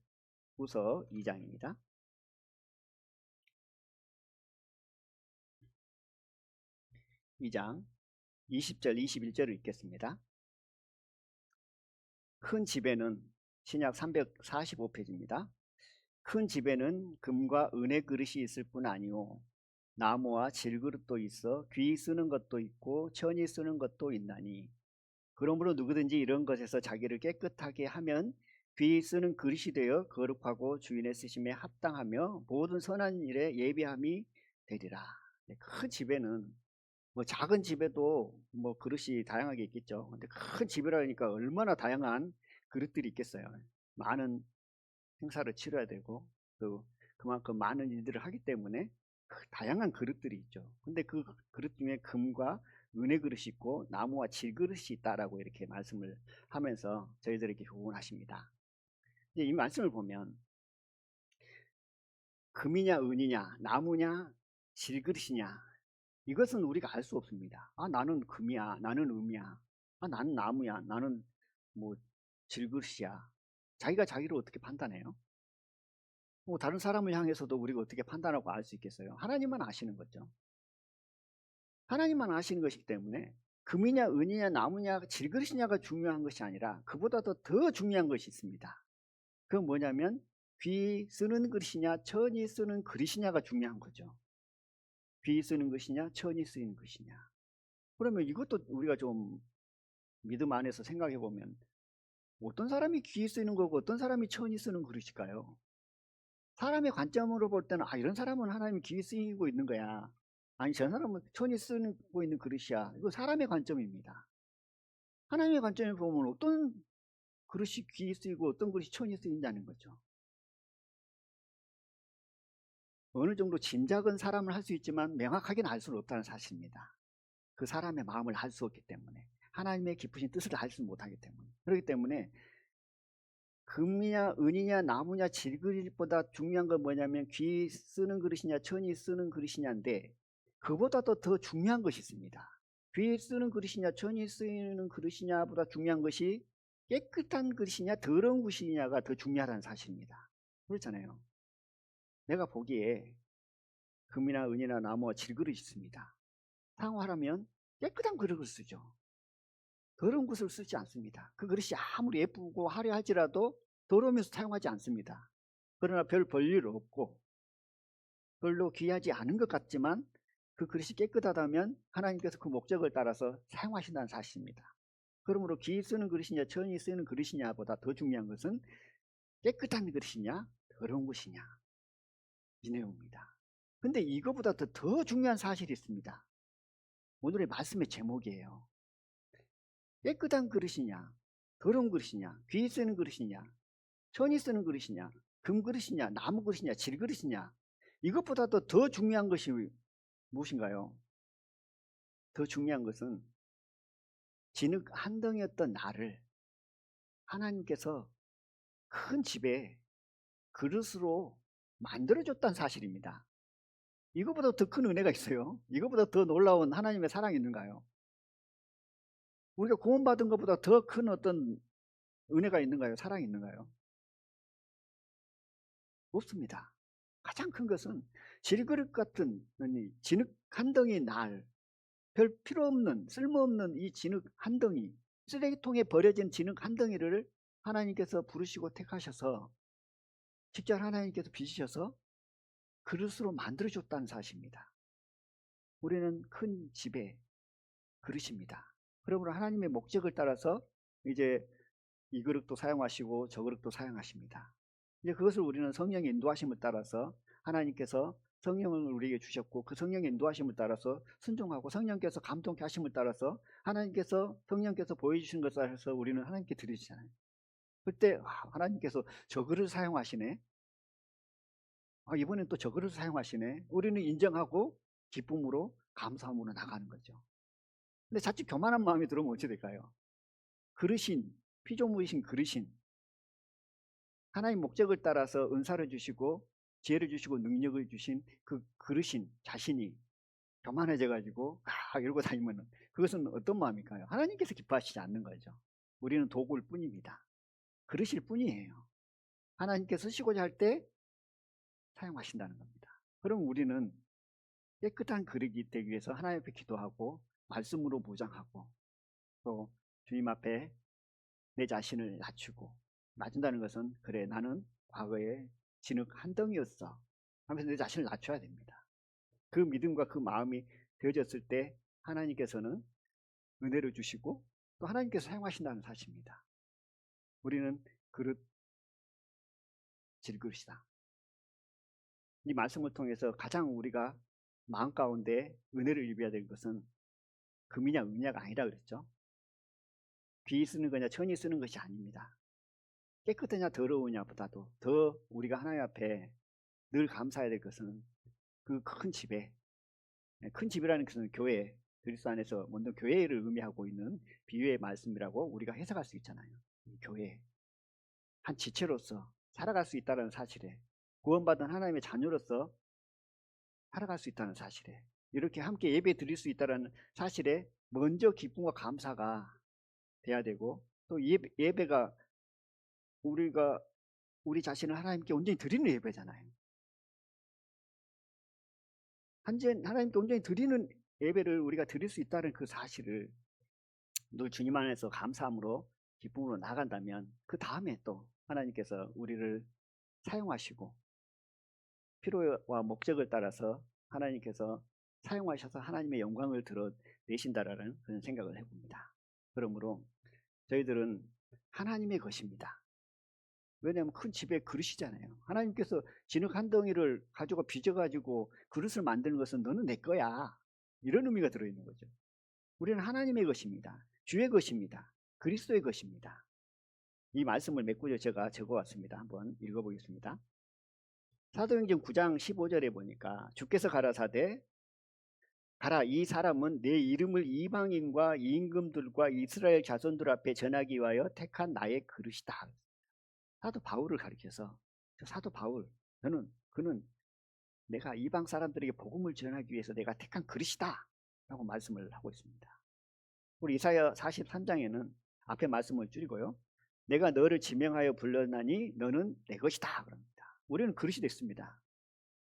후서 2장입니다. 2장 20절 21절을 읽겠습니다. 큰 집에는 신약 345페이지입니다. 큰 집에는 금과 은의 그릇이 있을 뿐 아니오 나무와 질그릇도 있어 귀 쓰는 것도 있고 천이 쓰는 것도 있나니 그러므로 누구든지 이런 것에서 자기를 깨끗하게 하면 귀 쓰는 그릇이 되어 거룩하고 주인의 쓰심에 합당하며 모든 선한 일에 예비함이 되리라. 큰 집에는 작은 집에도 그릇이 다양하게 있겠죠. 근데 큰 집이라니까 얼마나 다양한 그릇들이 있겠어요. 많은 행사를 치러야 되고 또 그만큼 많은 일들을 하기 때문에 다양한 그릇들이 있죠. 근데 그 그릇 중에 금과 은의 그릇이 있고 나무와 질그릇이 있다라고 이렇게 말씀을 하면서 저희들에게 교훈하십니다. 이 말씀을 보면 금이냐 은이냐 나무냐 질그릇이냐 이것은 우리가 알 수 없습니다. 아, 나는 금이야, 나는 음이야, 아, 나는 나무야, 나는 뭐 질그릇이야. 자기가 자기를 어떻게 판단해요? 뭐 다른 사람을 향해서도 우리가 어떻게 판단하고 알 수 있겠어요? 하나님만 아시는 거죠. 하나님만 아시는 것이기 때문에 금이냐 은이냐 나무냐 질그릇이냐가 중요한 것이 아니라 그보다도 더 중요한 것이 있습니다. 그건 뭐냐면 귀 쓰는 그릇이냐 천이 쓰는 그릇이냐가 중요한 거죠. 귀 쓰는 것이냐 천이 쓰는 것이냐. 그러면 이것도 우리가 좀 믿음 안에서 생각해 보면 어떤 사람이 귀 쓰는 거고 어떤 사람이 천이 쓰는 그릇일까요? 사람의 관점으로 볼 때는 아, 이런 사람은 하나님이 귀 쓰이고 있는 거야. 아니, 저 사람은 천이 쓰고 있는 그릇이야. 이거 사람의 관점입니다. 하나님의 관점에 보면 어떤 그릇이 귀 쓰이고 어떤 그릇이 천이 쓰인다는 거죠. 어느 정도 짐작은 사람을 할 수 있지만 명확하게는 알 수는 없다는 사실입니다. 그 사람의 마음을 알 수 없기 때문에 하나님의 깊으신 뜻을 알 수 못하기 때문에 그렇기 때문에 금이냐 은이냐 나무냐 질그릇보다 중요한 건 뭐냐면 귀 쓰는 그릇이냐 천이 쓰는 그릇이냐인데 그보다도 더 중요한 것이 있습니다. 귀 쓰는 그릇이냐 천이 쓰는 그릇이냐보다 중요한 것이 깨끗한 그릇이냐 더러운 그릇이냐가 더 중요하다는 사실입니다. 그렇잖아요. 내가 보기에 금이나 은이나 나무와 질그릇이 있습니다. 사용하려면 깨끗한 그릇을 쓰죠. 더러운 것을 쓰지 않습니다. 그 그릇이 아무리 예쁘고 화려할지라도 더러우면서 사용하지 않습니다. 그러나 별 볼일 없고 별로 귀하지 않은 것 같지만 그 그릇이 깨끗하다면 하나님께서 그 목적을 따라서 사용하신다는 사실입니다. 그러므로 귀 쓰는 그릇이냐 천이 쓰는 그릇이냐보다 더 중요한 것은 깨끗한 그릇이냐 더러운 것이냐 이 내용입니다. 근데 이거보다 더 중요한 사실이 있습니다. 오늘의 말씀의 제목이에요. 깨끗한 그릇이냐 더러운 그릇이냐 귀 쓰는 그릇이냐 천이 쓰는 그릇이냐 금 그릇이냐 나무 그릇이냐 질 그릇이냐 이것보다도 더 중요한 것이 무엇인가요? 더 중요한 것은 진흙 한 덩이였던 나를 하나님께서 큰 집에 그릇으로 만들어줬다는 사실입니다. 이거보다 더 큰 은혜가 있어요? 이거보다 더 놀라운 하나님의 사랑이 있는가요? 우리가 구원받은 것보다 더 큰 어떤 은혜가 있는가요? 사랑이 있는가요? 없습니다. 가장 큰 것은 질그릇 같은 진흙 한 덩이 날, 별 필요 없는 쓸모없는 이 진흙 한 덩이, 쓰레기통에 버려진 진흙 한 덩이를 하나님께서 부르시고 택하셔서 직접 하나님께서 빚으셔서 그릇으로 만들어줬다는 사실입니다. 우리는 큰 집의 그릇입니다. 그러므로 하나님의 목적을 따라서 이제 이 그릇도 사용하시고 저 그릇도 사용하십니다. 이제 그것을 우리는 성령의 인도하심을 따라서 하나님께서 성령을 우리에게 주셨고 그 성령의 인도하심을 따라서 순종하고 성령께서 감동케 하심을 따라서 하나님께서 성령께서 보여주신 것을 해서 우리는 하나님께 드리잖아요. 그때 하나님께서 저 그릇을 사용하시네. 이번엔 또 저 그릇을 사용하시네. 우리는 인정하고 기쁨으로 감사함으로 나가는 거죠. 근데 자칫 교만한 마음이 들어오면 어찌 될까요? 그릇인 피조물이신 그릇인 하나님 목적을 따라서 은사를 주시고 지혜를 주시고 능력을 주신 그 그릇인 자신이 교만해져 가지고 이러고 다니면 그것은 어떤 마음일까요? 하나님께서 기뻐하시지 않는 거죠. 우리는 도구일 뿐입니다. 그릇일 뿐이에요. 하나님께서 쓰시고자 할 때 사용하신다는 겁니다. 그럼 우리는 깨끗한 그릇이 되기 위해서 하나님 앞에 기도하고 말씀으로 무장하고 또 주님 앞에 내 자신을 낮춘다는 것은 그래 나는 과거에 진흙 한 덩이였어 하면서 내 자신을 낮춰야 됩니다. 그 믿음과 그 마음이 되어졌을 때 하나님께서는 은혜를 주시고 또 하나님께서 사용하신다는 사실입니다. 우리는 그릇 질그릇이다. 이 말씀을 통해서 가장 우리가 마음 가운데 은혜를 입어야 될 것은 금이냐 은이냐가 아니라 그랬죠. 귀 쓰는 거냐 천이 쓰는 것이 아닙니다. 깨끗하냐 더러우냐보다도 더 우리가 하나님 앞에 늘 감사해야 될 것은 그 큰 집에, 큰 집이라는 것은 교회, 그리스도 안에서 먼저 교회를 의미하고 있는 비유의 말씀이라고 우리가 해석할 수 있잖아요. 교회, 한 지체로서 살아갈 수 있다는 사실에, 구원받은 하나님의 자녀로서 살아갈 수 있다는 사실에, 이렇게 함께 예배 드릴 수 있다는 사실에 먼저 기쁨과 감사가 돼야 되고, 또 예배가 우리가 우리 자신을 하나님께 온전히 드리는 예배잖아요. 하나님께 온전히 드리는 예배를 우리가 드릴 수 있다는 그 사실을 늘 주님 안에서 감사함으로 기쁨으로 나간다면, 그 다음에 또 하나님께서 우리를 사용하시고 필요와 목적을 따라서 하나님께서 사용하셔서 하나님의 영광을 드러내신다라는 그런 생각을 해봅니다. 그러므로 저희들은 하나님의 것입니다. 왜냐하면 큰 집에 그릇이잖아요. 하나님께서 진흙 한 덩이를 가지고 빚어가지고 그릇을 만드는 것은 너는 내 거야, 이런 의미가 들어있는 거죠. 우리는 하나님의 것입니다. 주의 것입니다. 그리스도의 것입니다. 이 말씀을 몇 구절 제가 적어왔습니다. 한번 읽어보겠습니다. 사도행전 9장 15절에 보니까 주께서 가라사대 가라, 이 사람은 내 이름을 이방인과 임금들과 이스라엘 자손들 앞에 전하기 위하여 택한 나의 그릇이다. 사도 바울을 가리켜서, 사도 바울, 그는 내가 이방 사람들에게 복음을 전하기 위해서 내가 택한 그릇이다 라고 말씀을 하고 있습니다. 우리 이사야 43장에는 앞에 말씀을 줄이고요, 내가 너를 지명하여 불렀나니 너는 내 것이다 그럽니다. 우리는 그릇이 됐습니다.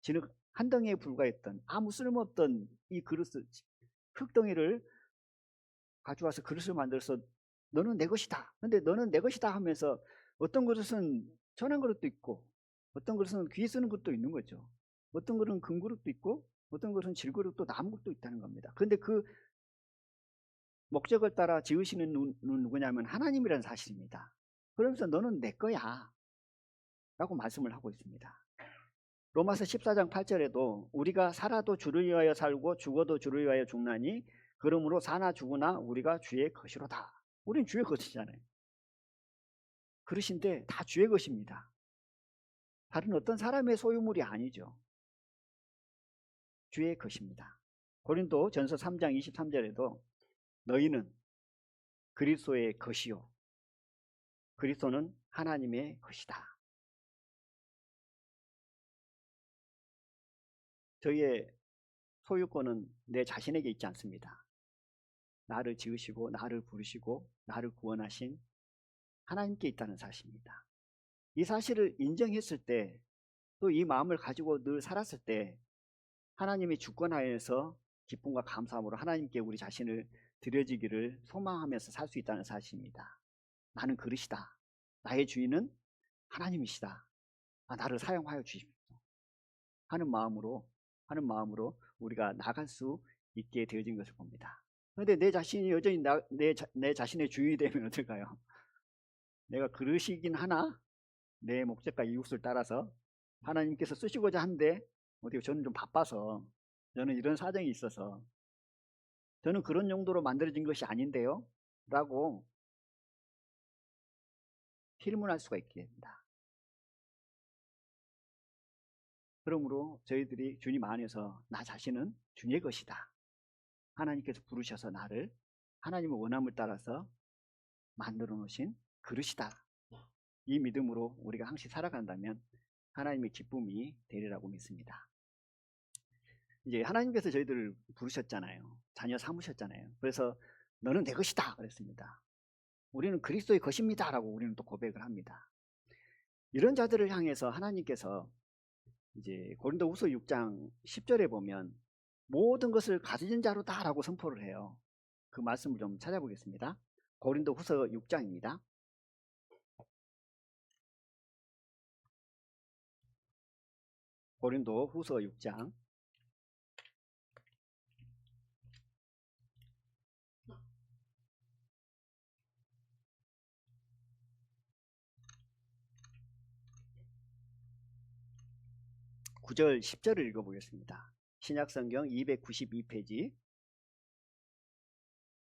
진흙 한 덩이에 불과했던 아무 쓸모없던 이 그릇을, 흙덩이를 가져와서 그릇을 만들어서 너는 내 것이다. 근데 너는 내 것이다 하면서 어떤 그릇은 천한 그릇도 있고, 어떤 그릇은 귀 쓰는 것도 있는 거죠. 어떤 그릇은 금그릇도 있고, 어떤 그릇은 질그릇도 나무그릇도 있다는 겁니다. 근데 그 목적을 따라 지으시는 눈은 누구냐면 하나님이라는 사실입니다. 그러면서 너는 내 거야 라고 말씀을 하고 있습니다. 로마서 14장 8절에도 우리가 살아도 주를 위하여 살고 죽어도 주를 위하여 죽나니 그러므로 사나 죽으나 우리가 주의 것이로다. 우린 주의 것이잖아요. 그릇인데 다 주의 것입니다. 다른 어떤 사람의 소유물이 아니죠. 주의 것입니다. 고린도 전서 3장 23절에도 너희는 그리스도의 것이요 그리스도는 하나님의 것이다. 저희의 소유권은 내 자신에게 있지 않습니다. 나를 지으시고 나를 부르시고 나를 구원하신 하나님께 있다는 사실입니다. 이 사실을 인정했을 때, 또 이 마음을 가지고 늘 살았을 때 하나님의 주권 하에서 기쁨과 감사함으로 하나님께 우리 자신을 드려지기를 소망하면서 살 수 있다는 사실입니다. 나는 그릇이다. 나의 주인은 하나님이시다. 나를 사용하여 주십시오 하는 마음으로 우리가 나갈 수 있게 되어진 것을 봅니다. 그런데 내 자신이 여전히 내 자신의 주인이 되면 어떨까요? 내가 그릇이긴 하나 내 목적과 이웃을 따라서 하나님께서 쓰시고자 하는데 어떻게 저는 좀 바빠서, 저는 이런 사정이 있어서, 저는 그런 용도로 만들어진 것이 아닌데요 라고 필문할 수가 있게 됩니다. 그러므로 저희들이 주님 안에서 나 자신은 주의 것이다, 하나님께서 부르셔서 나를 하나님의 원함을 따라서 만들어 놓으신 그릇이다, 이 믿음으로 우리가 항상 살아간다면 하나님의 기쁨이 되리라고 믿습니다. 이제 하나님께서 저희들을 부르셨잖아요. 자녀 삼으셨잖아요. 그래서 너는 내 것이다 그랬습니다. 우리는 그리스도의 것입니다 라고 우리는 또 고백을 합니다. 이런 자들을 향해서 하나님께서 이제 고린도후서 6장 10절에 보면 모든 것을 가진 자로다 라고 선포를 해요. 그 말씀을 좀 찾아보겠습니다. 고린도후서 6장입니다. 고린도후서 6장 9절 10절을 읽어보겠습니다. 신약성경 292페이지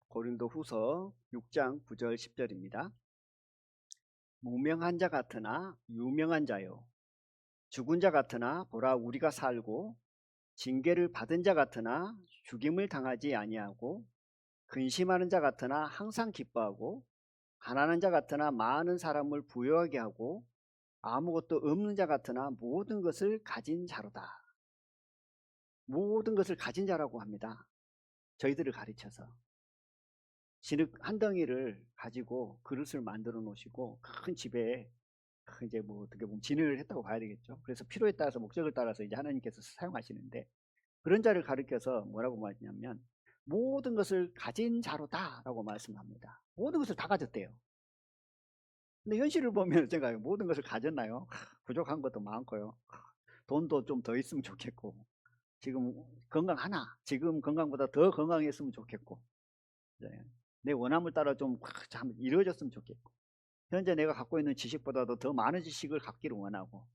고린도후서 6장 9절 10절입니다. 무명한 자 같으나 유명한 자요, 죽은 자 같으나 보라 우리가 살고 징계를 받은 자 같으나 죽임을 당하지 아니하고 근심하는 자 같으나 항상 기뻐하고 가난한 자 같으나 많은 사람을 부유하게 하고 아무것도 없는 자 같으나 모든 것을 가진 자로다. 모든 것을 가진 자라고 합니다. 저희들을 가르쳐서 진흙 한 덩이를 가지고 그릇을 만들어 놓으시고 큰 집에 이제 뭐 어떻게 보면 진을 했다고 봐야 되겠죠. 그래서 필요에 따라서 목적을 따라서 이제 하나님께서 사용하시는데 그런 자를 가리켜서 뭐라고 말하냐면 모든 것을 가진 자로다라고 말씀합니다. 모든 것을 다 가졌대요. 근데 현실을 보면 제가 모든 것을 가졌나요? 부족한 것도 많고요. 돈도 좀 더 있으면 좋겠고 지금 건강 하나 지금 건강보다 더 건강했으면 좋겠고 내 원함을 따라 좀 이루어졌으면 좋겠고 현재 내가 갖고 있는 지식보다도 더 많은 지식을 갖기를 원하고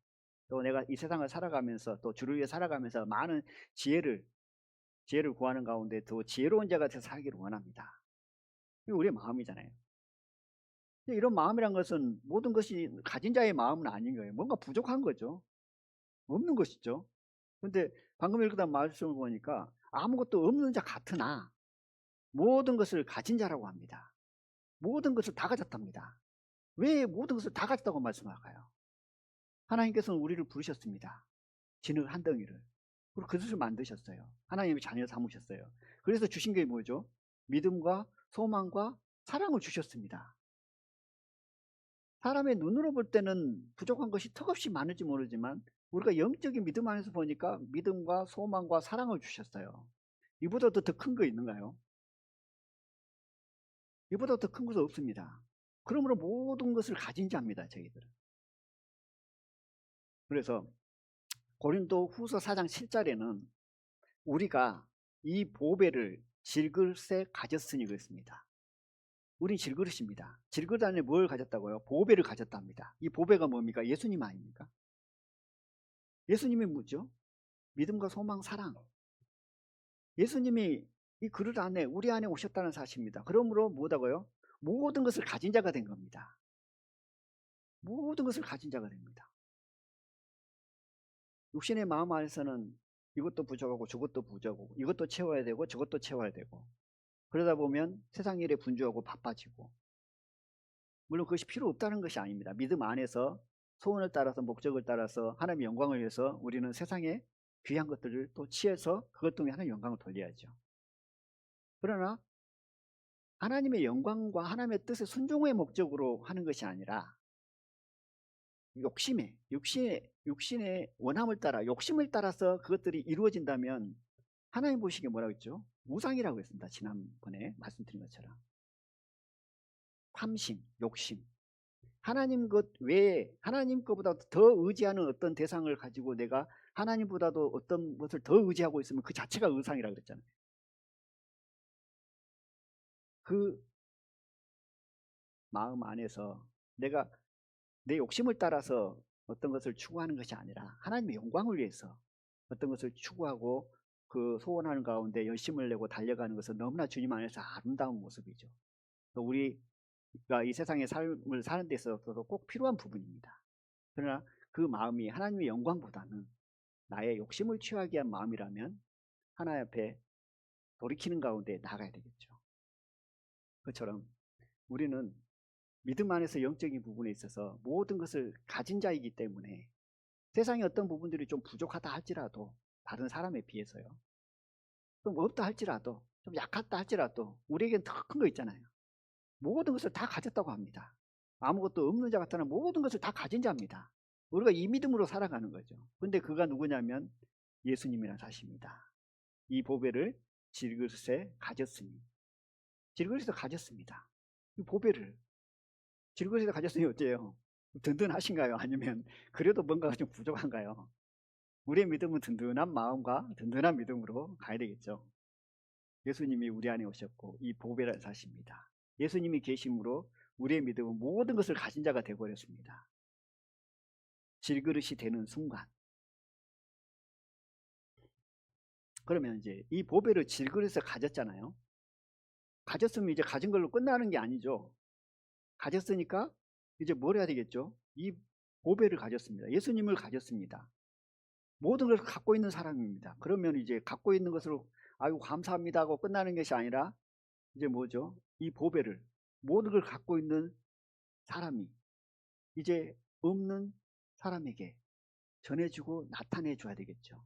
또 내가 이 세상을 살아가면서 또 주를 위해 살아가면서 많은 지혜를 구하는 가운데 더 지혜로운 자가 돼서 살기를 원합니다. 이게 우리의 마음이잖아요. 이런 마음이란 것은 모든 것이 가진 자의 마음은 아닌 거예요. 뭔가 부족한 거죠. 없는 것이죠. 그런데 방금 읽던 말씀을 보니까 아무것도 없는 자 같으나 모든 것을 가진 자라고 합니다. 모든 것을 다 가졌답니다. 왜 모든 것을 다 가졌다고 말씀할까요? 하나님께서는 우리를 부르셨습니다. 진흙 한 덩이를. 그리고 그릇을 만드셨어요. 하나님이 자녀 삼으셨어요. 그래서 주신 게 뭐죠? 믿음과 소망과 사랑을 주셨습니다. 사람의 눈으로 볼 때는 부족한 것이 턱없이 많을지 모르지만 우리가 영적인 믿음 안에서 보니까 믿음과 소망과 사랑을 주셨어요. 이보다 더 큰 거 있는가요? 이보다 더 큰 것은 없습니다. 그러므로 모든 것을 가진 자입니다. 저희들은. 그래서 고린도 후서 4장 7절에는 우리가 이 보배를 질그릇에 가졌으니 그랬습니다. 우린 질그릇입니다. 질그릇 안에 뭘 가졌다고요? 보배를 가졌답니다. 이 보배가 뭡니까? 예수님 아닙니까? 예수님이 뭐죠? 믿음과 소망, 사랑. 예수님이 이 그릇 안에 우리 안에 오셨다는 사실입니다. 그러므로 뭐다고요? 모든 것을 가진 자가 된 겁니다. 모든 것을 가진 자가 됩니다. 육신의 마음 안에서는 이것도 부족하고 저것도 부족하고 이것도 채워야 되고 저것도 채워야 되고 그러다 보면 세상 일에 분주하고 바빠지고 물론 그것이 필요 없다는 것이 아닙니다. 믿음 안에서 소원을 따라서 목적을 따라서 하나님의 영광을 위해서 우리는 세상에 귀한 것들을 또 취해서 그것 때문에 하나님의 영광을 돌려야죠. 그러나 하나님의 영광과 하나님의 뜻의 순종의 목적으로 하는 것이 아니라 육신의 원함을 따라 욕심을 따라서 그것들이 이루어진다면 하나님 보시기에 뭐라고 했죠? 우상이라고 했습니다. 지난번에 말씀드린 것처럼 탐심, 욕심 하나님 것 외에 하나님 것보다 더 의지하는 어떤 대상을 가지고 내가 하나님보다도 어떤 것을 더 의지하고 있으면 그 자체가 우상이라고 그랬잖아요. 그 마음 안에서 내가 내 욕심을 따라서 어떤 것을 추구하는 것이 아니라 하나님의 영광을 위해서 어떤 것을 추구하고 그 소원하는 가운데 열심을 내고 달려가는 것은 너무나 주님 안에서 아름다운 모습이죠. 우리가 이 세상의 삶을 사는 데 있어서도 꼭 필요한 부분입니다. 그러나 그 마음이 하나님의 영광보다는 나의 욕심을 취하게 한 마음이라면 하나님 앞에 돌이키는 가운데 나가야 되겠죠. 그처럼 우리는 믿음 안에서 영적인 부분에 있어서 모든 것을 가진 자이기 때문에 세상의 어떤 부분들이 좀 부족하다 할지라도 다른 사람에 비해서요. 좀 없다 할지라도 좀 약하다 할지라도 우리에겐 더 큰 거 있잖아요. 모든 것을 다 가졌다고 합니다. 아무것도 없는 자 같으나 모든 것을 다 가진 자입니다. 우리가 이 믿음으로 살아가는 거죠. 근데 그가 누구냐면 예수님이라는 사실입니다. 이 보배를 질그릇에 가졌으니 질그릇에서 가졌습니다. 이 보배를 질그릇에서 가졌으니 어때요? 든든하신가요? 아니면 그래도 뭔가가 좀 부족한가요? 우리의 믿음은 든든한 마음과 든든한 믿음으로 가야 되겠죠. 예수님이 우리 안에 오셨고 이 보배라는 사실입니다. 예수님이 계심으로 우리의 믿음은 모든 것을 가진 자가 되어버렸습니다. 질그릇이 되는 순간 그러면 이제 이 보배를 질그릇에 가졌잖아요. 가졌으면 이제 가진 걸로 끝나는 게 아니죠. 가졌으니까 이제 뭘 해야 되겠죠? 이 보배를 가졌습니다. 예수님을 가졌습니다. 모든 걸 갖고 있는 사람입니다. 그러면 이제 갖고 있는 것으로 아이고 감사합니다 하고 끝나는 것이 아니라 이제 뭐죠? 이 보배를 모든 걸 갖고 있는 사람이 이제 없는 사람에게 전해주고 나타내 줘야 되겠죠.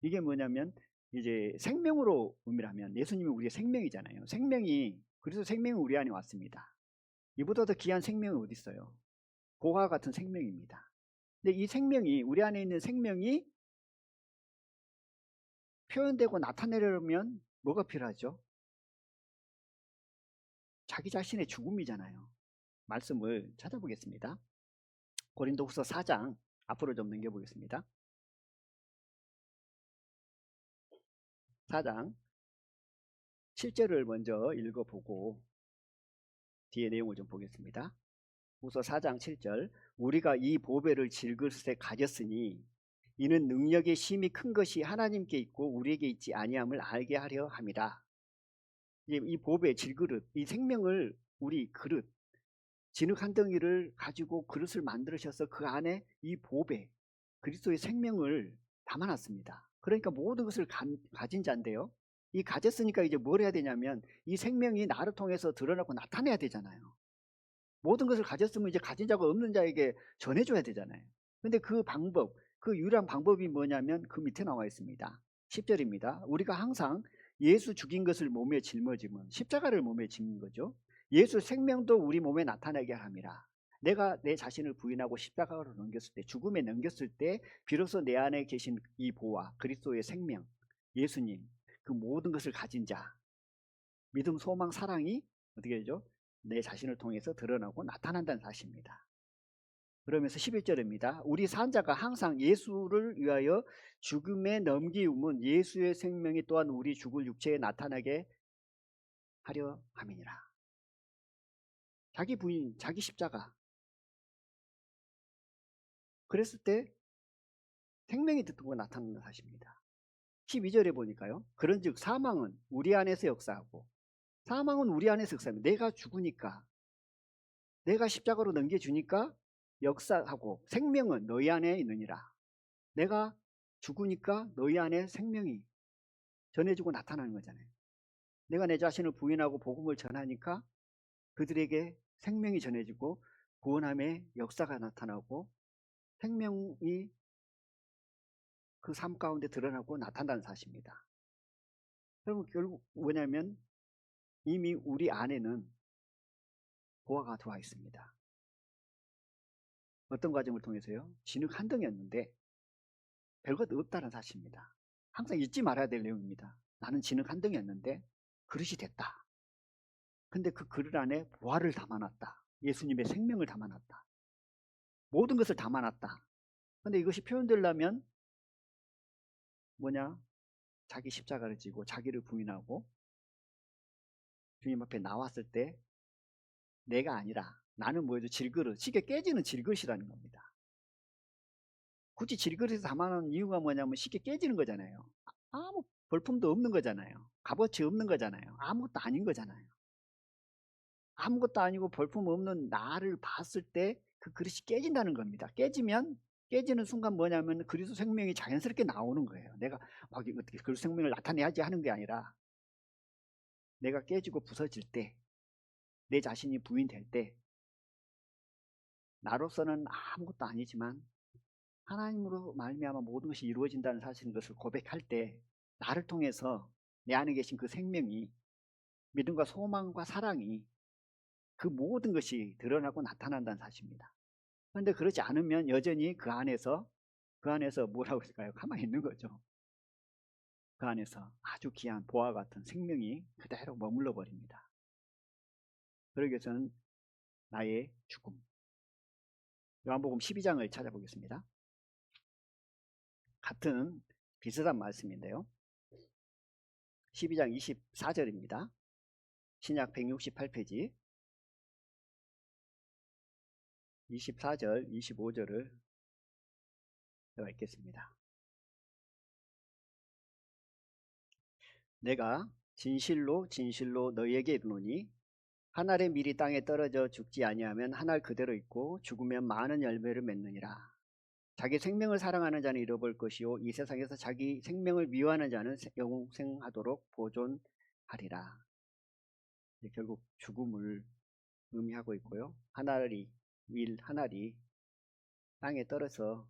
이게 뭐냐면 이제 생명으로 의미하면 예수님이 우리의 생명이잖아요. 생명이 그래서 생명이 우리 안에 왔습니다. 이보다 더 귀한 생명이 어디 있어요? 보화 같은 생명입니다. 근데 이 생명이 우리 안에 있는 생명이 표현되고 나타내려면 뭐가 필요하죠? 자기 자신의 죽음이잖아요. 말씀을 찾아보겠습니다. 고린도후서 4장 앞으로 좀 넘겨보겠습니다. 4장 7절을 먼저 읽어보고 뒤에 내용을 좀 보겠습니다. 후서 4장 7절 우리가 이 보배를 질그릇에 가졌으니 이는 능력의 심이 큰 것이 하나님께 있고 우리에게 있지 아니함을 알게 하려 함이라. 이 보배 질그릇 이 생명을 우리 그릇 진흙 한 덩이를 가지고 그릇을 만들으셔서 그 안에 이 보배 그리스도의 생명을 담아놨습니다. 그러니까 모든 것을 가진 자인데요. 이 가졌으니까 이제 뭘 해야 되냐면 이 생명이 나를 통해서 드러나고 나타내야 되잖아요. 모든 것을 가졌으면 이제 가진 자가 없는 자에게 전해줘야 되잖아요. 근데 그 방법, 그 유일한 방법이 뭐냐면 그 밑에 나와 있습니다. 10절입니다. 우리가 항상 예수 죽인 것을 몸에 짊어지면 십자가를 몸에 짓는 거죠. 예수 생명도 우리 몸에 나타나게 함이라. 내가 내 자신을 부인하고 십자가로 넘겼을 때, 죽음에 넘겼을 때 비로소 내 안에 계신 이 보화, 그리스도의 생명, 예수님, 그 모든 것을 가진 자, 믿음, 소망, 사랑이 어떻게 되죠? 내 자신을 통해서 드러나고 나타난다는 사실입니다. 그러면서 11절입니다. 우리 산자가 항상 예수를 위하여 죽음에 넘기움은 예수의 생명이 또한 우리 죽을 육체에 나타나게 하려 함이니라. 자기 부인, 자기 십자가. 그랬을 때 생명이 듣고 나타나는 사실입니다. 12절에 보니까요. 그런즉 사망은 우리 안에서 역사하고 사망은 우리 안에서 역사합니다. 내가 죽으니까 내가 십자가로 넘겨주니까 역사하고 생명은 너희 안에 있느니라. 내가 죽으니까 너희 안에 생명이 전해지고 나타나는 거잖아요. 내가 내 자신을 부인하고 복음을 전하니까 그들에게 생명이 전해지고 구원함의 역사가 나타나고 생명이 그 삶 가운데 드러나고 나타난다는 사실입니다. 그러면 결국 뭐냐면 이미 우리 안에는 보화가 들어와 있습니다. 어떤 과정을 통해서요? 진흙 한 덩이였는데 별것 없다는 사실입니다. 항상 잊지 말아야 될 내용입니다. 나는 진흙 한 덩이였는데 그릇이 됐다. 근데 그 그릇 안에 보화를 담아놨다. 예수님의 생명을 담아놨다. 모든 것을 담아놨다. 근데 이것이 표현되려면 뭐냐? 자기 십자가를 지고 자기를 부인하고 주님 앞에 나왔을 때 내가 아니라 나는 뭐예요? 질그릇, 쉽게 깨지는 질그릇이라는 겁니다. 굳이 질그릇에 담아놓은 이유가 뭐냐면 쉽게 깨지는 거잖아요. 아무 볼품도 없는 거잖아요. 값어치 없는 거잖아요. 아무것도 아닌 거잖아요. 아무것도 아니고 볼품 없는 나를 봤을 때 그 그릇이 깨진다는 겁니다. 깨지는 순간 뭐냐면 그리스도 생명이 자연스럽게 나오는 거예요. 내가 막 어떻게 그리스도 생명을 나타내야지 하는 게 아니라 내가 깨지고 부서질 때, 내 자신이 부인될 때 나로서는 아무것도 아니지만 하나님으로 말미암아 모든 것이 이루어진다는 사실인 것을 고백할 때 나를 통해서 내 안에 계신 그 생명이 믿음과 소망과 사랑이 그 모든 것이 드러나고 나타난다는 사실입니다. 그런데 그렇지 않으면 여전히 그 안에서 뭐라고 했을까요? 가만히 있는 거죠. 그 안에서 아주 귀한 보화 같은 생명이 그대로 머물러 버립니다. 그러기 위해서는 나의 죽음. 요한복음 12장을 찾아보겠습니다. 같은 비슷한 말씀인데요. 12장 24절입니다. 신약 168페이지 24절, 25절을 제가 읽겠습니다. 내가 진실로 진실로 너희에게 이르노니 한 알의 밀이 땅에 떨어져 죽지 아니하면 한 알 그대로 있고 죽으면 많은 열매를 맺느니라. 자기 생명을 사랑하는 자는 잃어볼 것이요 이 세상에서 자기 생명을 미워하는 자는 영생하도록 보존하리라. 결국 죽음을 의미하고 있고요. 하늘이 땅에 떨어져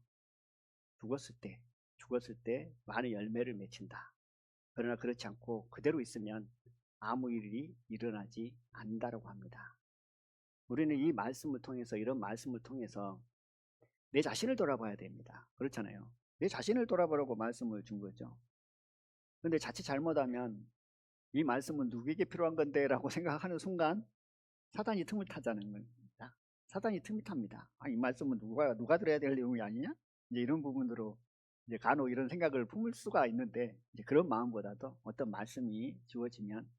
죽었을 때 많은 열매를 맺힌다. 그러나 그렇지 않고 그대로 있으면 아무 일이 일어나지 않는다고 합니다. 우리는 이 말씀을 통해서, 이런 말씀을 통해서 내 자신을 돌아봐야 됩니다. 그렇잖아요. 내 자신을 돌아보라고 말씀을 준 거죠. 근데 자칫 잘못하면 이 말씀은 누구에게 필요한 건데 라고 생각하는 순간 사단이 틈을 타자는 겁니다. 사단이 틈을 탑니다. 이 말씀은 누가 들어야 될 내용이 아니냐? 이제 이런 부분으로 이제 간혹 이런 생각을 품을 수가 있는데, 이제 그런 마음보다도 어떤 말씀이 주어지면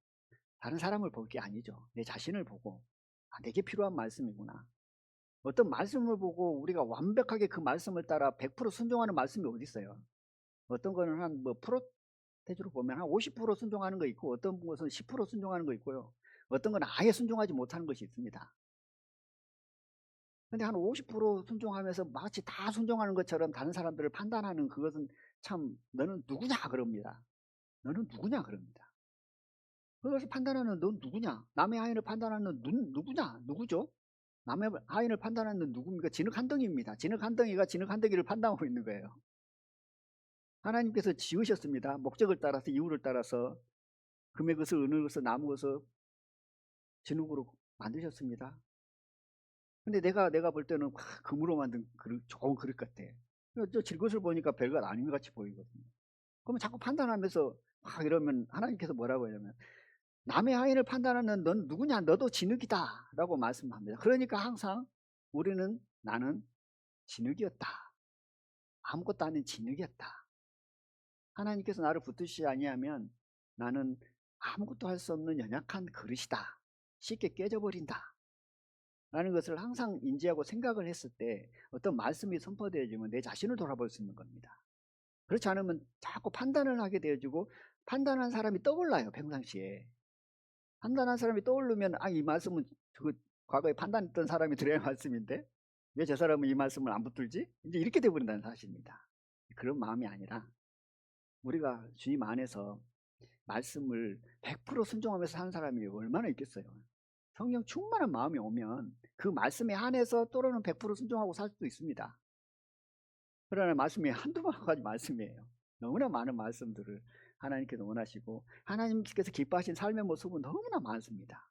다른 사람을 볼 게 아니죠. 내 자신을 보고 내게 필요한 말씀이구나. 어떤 말씀을 보고 우리가 완벽하게 그 말씀을 따라 100% 순종하는 말씀이 어디 있어요? 어떤 거는 한 프로테주로 보면 한 50% 순종하는 거 있고, 어떤 것은 10% 순종하는 거 있고요. 어떤 건 아예 순종하지 못하는 것이 있습니다. 근데 한 50% 순종하면서 마치 다 순종하는 것처럼 다른 사람들을 판단하는 그것은 참 너는 누구냐 그럽니다. 너는 누구냐 그럽니다. 그것을 판단하는 넌 누구냐? 남의 하인을 판단하는 넌 누구냐? 누구죠? 남의 하인을 판단하는 누굽니까? 진흙 한 덩이입니다. 진흙 한 덩이가 진흙 한 덩이를 판단하고 있는 거예요. 하나님께서 지으셨습니다. 목적을 따라서, 이유를 따라서 금의 것을, 은의 것을, 나무 것을 진흙으로 만드셨습니다. 근데 내가 볼 때는 금으로 만든 좋은 그릇 같아. 저 질것을 보니까 별것 아닌 것 같이 보이거든요. 그러면 자꾸 판단하면서 이러면 하나님께서 뭐라고 하냐면, 남의 하인을 판단하는 넌 누구냐? 너도 진흙이다 라고 말씀합니다. 그러니까 항상 나는 진흙이었다. 아무것도 아닌 진흙이었다. 하나님께서 나를 붙드시지 아니하면 나는 아무것도 할 수 없는 연약한 그릇이다. 쉽게 깨져버린다 라는 것을 항상 인지하고 생각을 했을 때 어떤 말씀이 선포되어지면 내 자신을 돌아볼 수 있는 겁니다. 그렇지 않으면 자꾸 판단을 하게 되어지고, 판단한 사람이 떠올라요. 평상시에 판단한 사람이 떠오르면 이 말씀은 과거에 판단했던 사람이 들어야 할 말씀인데 왜 저 사람은 이 말씀을 안 붙들지? 이제 이렇게 되어버린다는 사실입니다. 그런 마음이 아니라 우리가 주님 안에서 말씀을 100% 순종하면서 사는 사람이 얼마나 있겠어요. 성령 충만한 마음이 오면 그 말씀에 한해서 또는 100% 순종하고 살 수도 있습니다. 그러나 말씀이 한두 가지 말씀이에요. 너무나 많은 말씀들을 하나님께서 원하시고 하나님께서 기뻐하신 삶의 모습은 너무나 많습니다.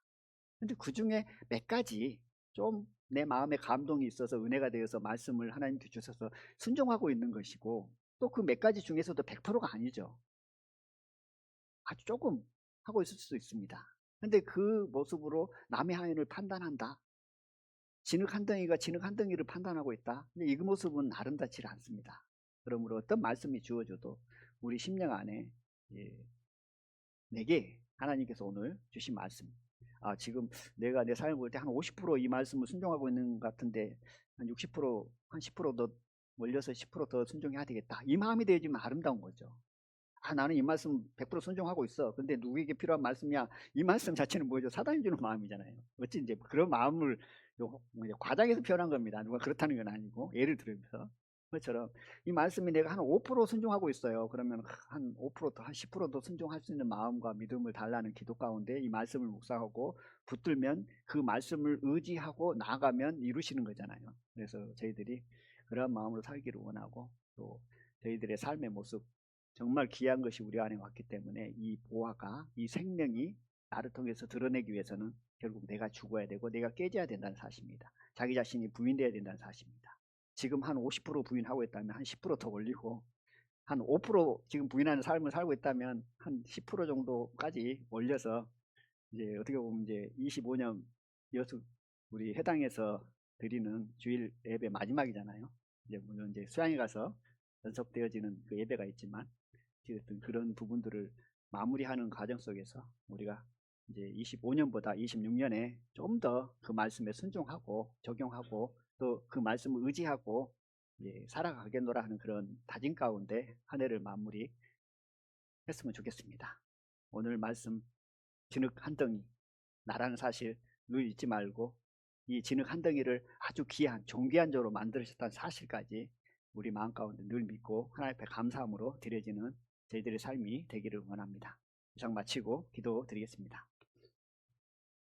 근데 그 중에 몇 가지 좀 내 마음에 감동이 있어서 은혜가 되어서 말씀을 하나님께 주셔서 순종하고 있는 것이고, 또 그 몇 가지 중에서도 100%가 아니죠. 아주 조금 하고 있을 수도 있습니다. 근데 그 모습으로 남의 하인을 판단한다. 진흙 한 덩이가 진흙 한 덩이를 판단하고 있다. 근데 이 모습은 아름답지 않습니다. 그러므로 어떤 말씀이 주어져도 우리 심령 안에 내게 하나님께서 오늘 주신 말씀, 지금 내가 내 삶을 볼 때 한 50% 이 말씀을 순종하고 있는 것 같은데 한 60%, 한 10%더 몰려서 10%더 순종해야 되겠다. 이 마음이 되어지면 아름다운 거죠. 나는 이 말씀 100% 순종하고 있어. 근데 누구에게 필요한 말씀이야? 이 말씀 자체는 뭐죠? 사단이 주는 마음이잖아요. 어찌 이제 그런 마음을 과장해서 표현한 겁니다. 누가 그렇다는 건 아니고, 예를 들면서 그것처럼 이 말씀이 내가 한 5% 순종하고 있어요. 그러면 한 5%더, 한 10%더 순종할 수 있는 마음과 믿음을 달라는 기도 가운데 이 말씀을 묵상하고 붙들면 그 말씀을 의지하고 나아가면 이루시는 거잖아요. 그래서 저희들이 그런 마음으로 살기를 원하고, 또 저희들의 삶의 모습 정말 귀한 것이 우리 안에 왔기 때문에 이 보화가, 이 생명이 나를 통해서 드러내기 위해서는 결국 내가 죽어야 되고 내가 깨져야 된다는 사실입니다. 자기 자신이 부인돼야 된다는 사실입니다. 지금 한 50% 부인하고 있다면 한 10%더 올리고, 한 5% 지금 부인하는 삶을 살고 있다면 한 10% 정도까지 올려서, 이제 어떻게 보면 이제 25년 여수 우리 해당에서 드리는 주일 예배 마지막이잖아요. 이제 물론 이제 수양에 가서 연속되어지는 그 예배가 있지만, 어쨌든 그런 부분들을 마무리하는 과정 속에서 우리가 이제 25년보다 26년에 좀 더 그 말씀에 순종하고 적용하고 또 그 말씀을 의지하고 살아가겠노라 하는 그런 다짐 가운데 한 해를 마무리 했으면 좋겠습니다. 오늘 말씀 진흙 한 덩이 나라는 사실 늘 잊지 말고, 이 진흙 한 덩이를 아주 귀한 존귀한 자로 만드셨다는 사실까지 우리 마음 가운데 늘 믿고 하나님 앞에 감사함으로 드려지는 저희들의 삶이 되기를 원합니다. 이상 마치고 기도 드리겠습니다.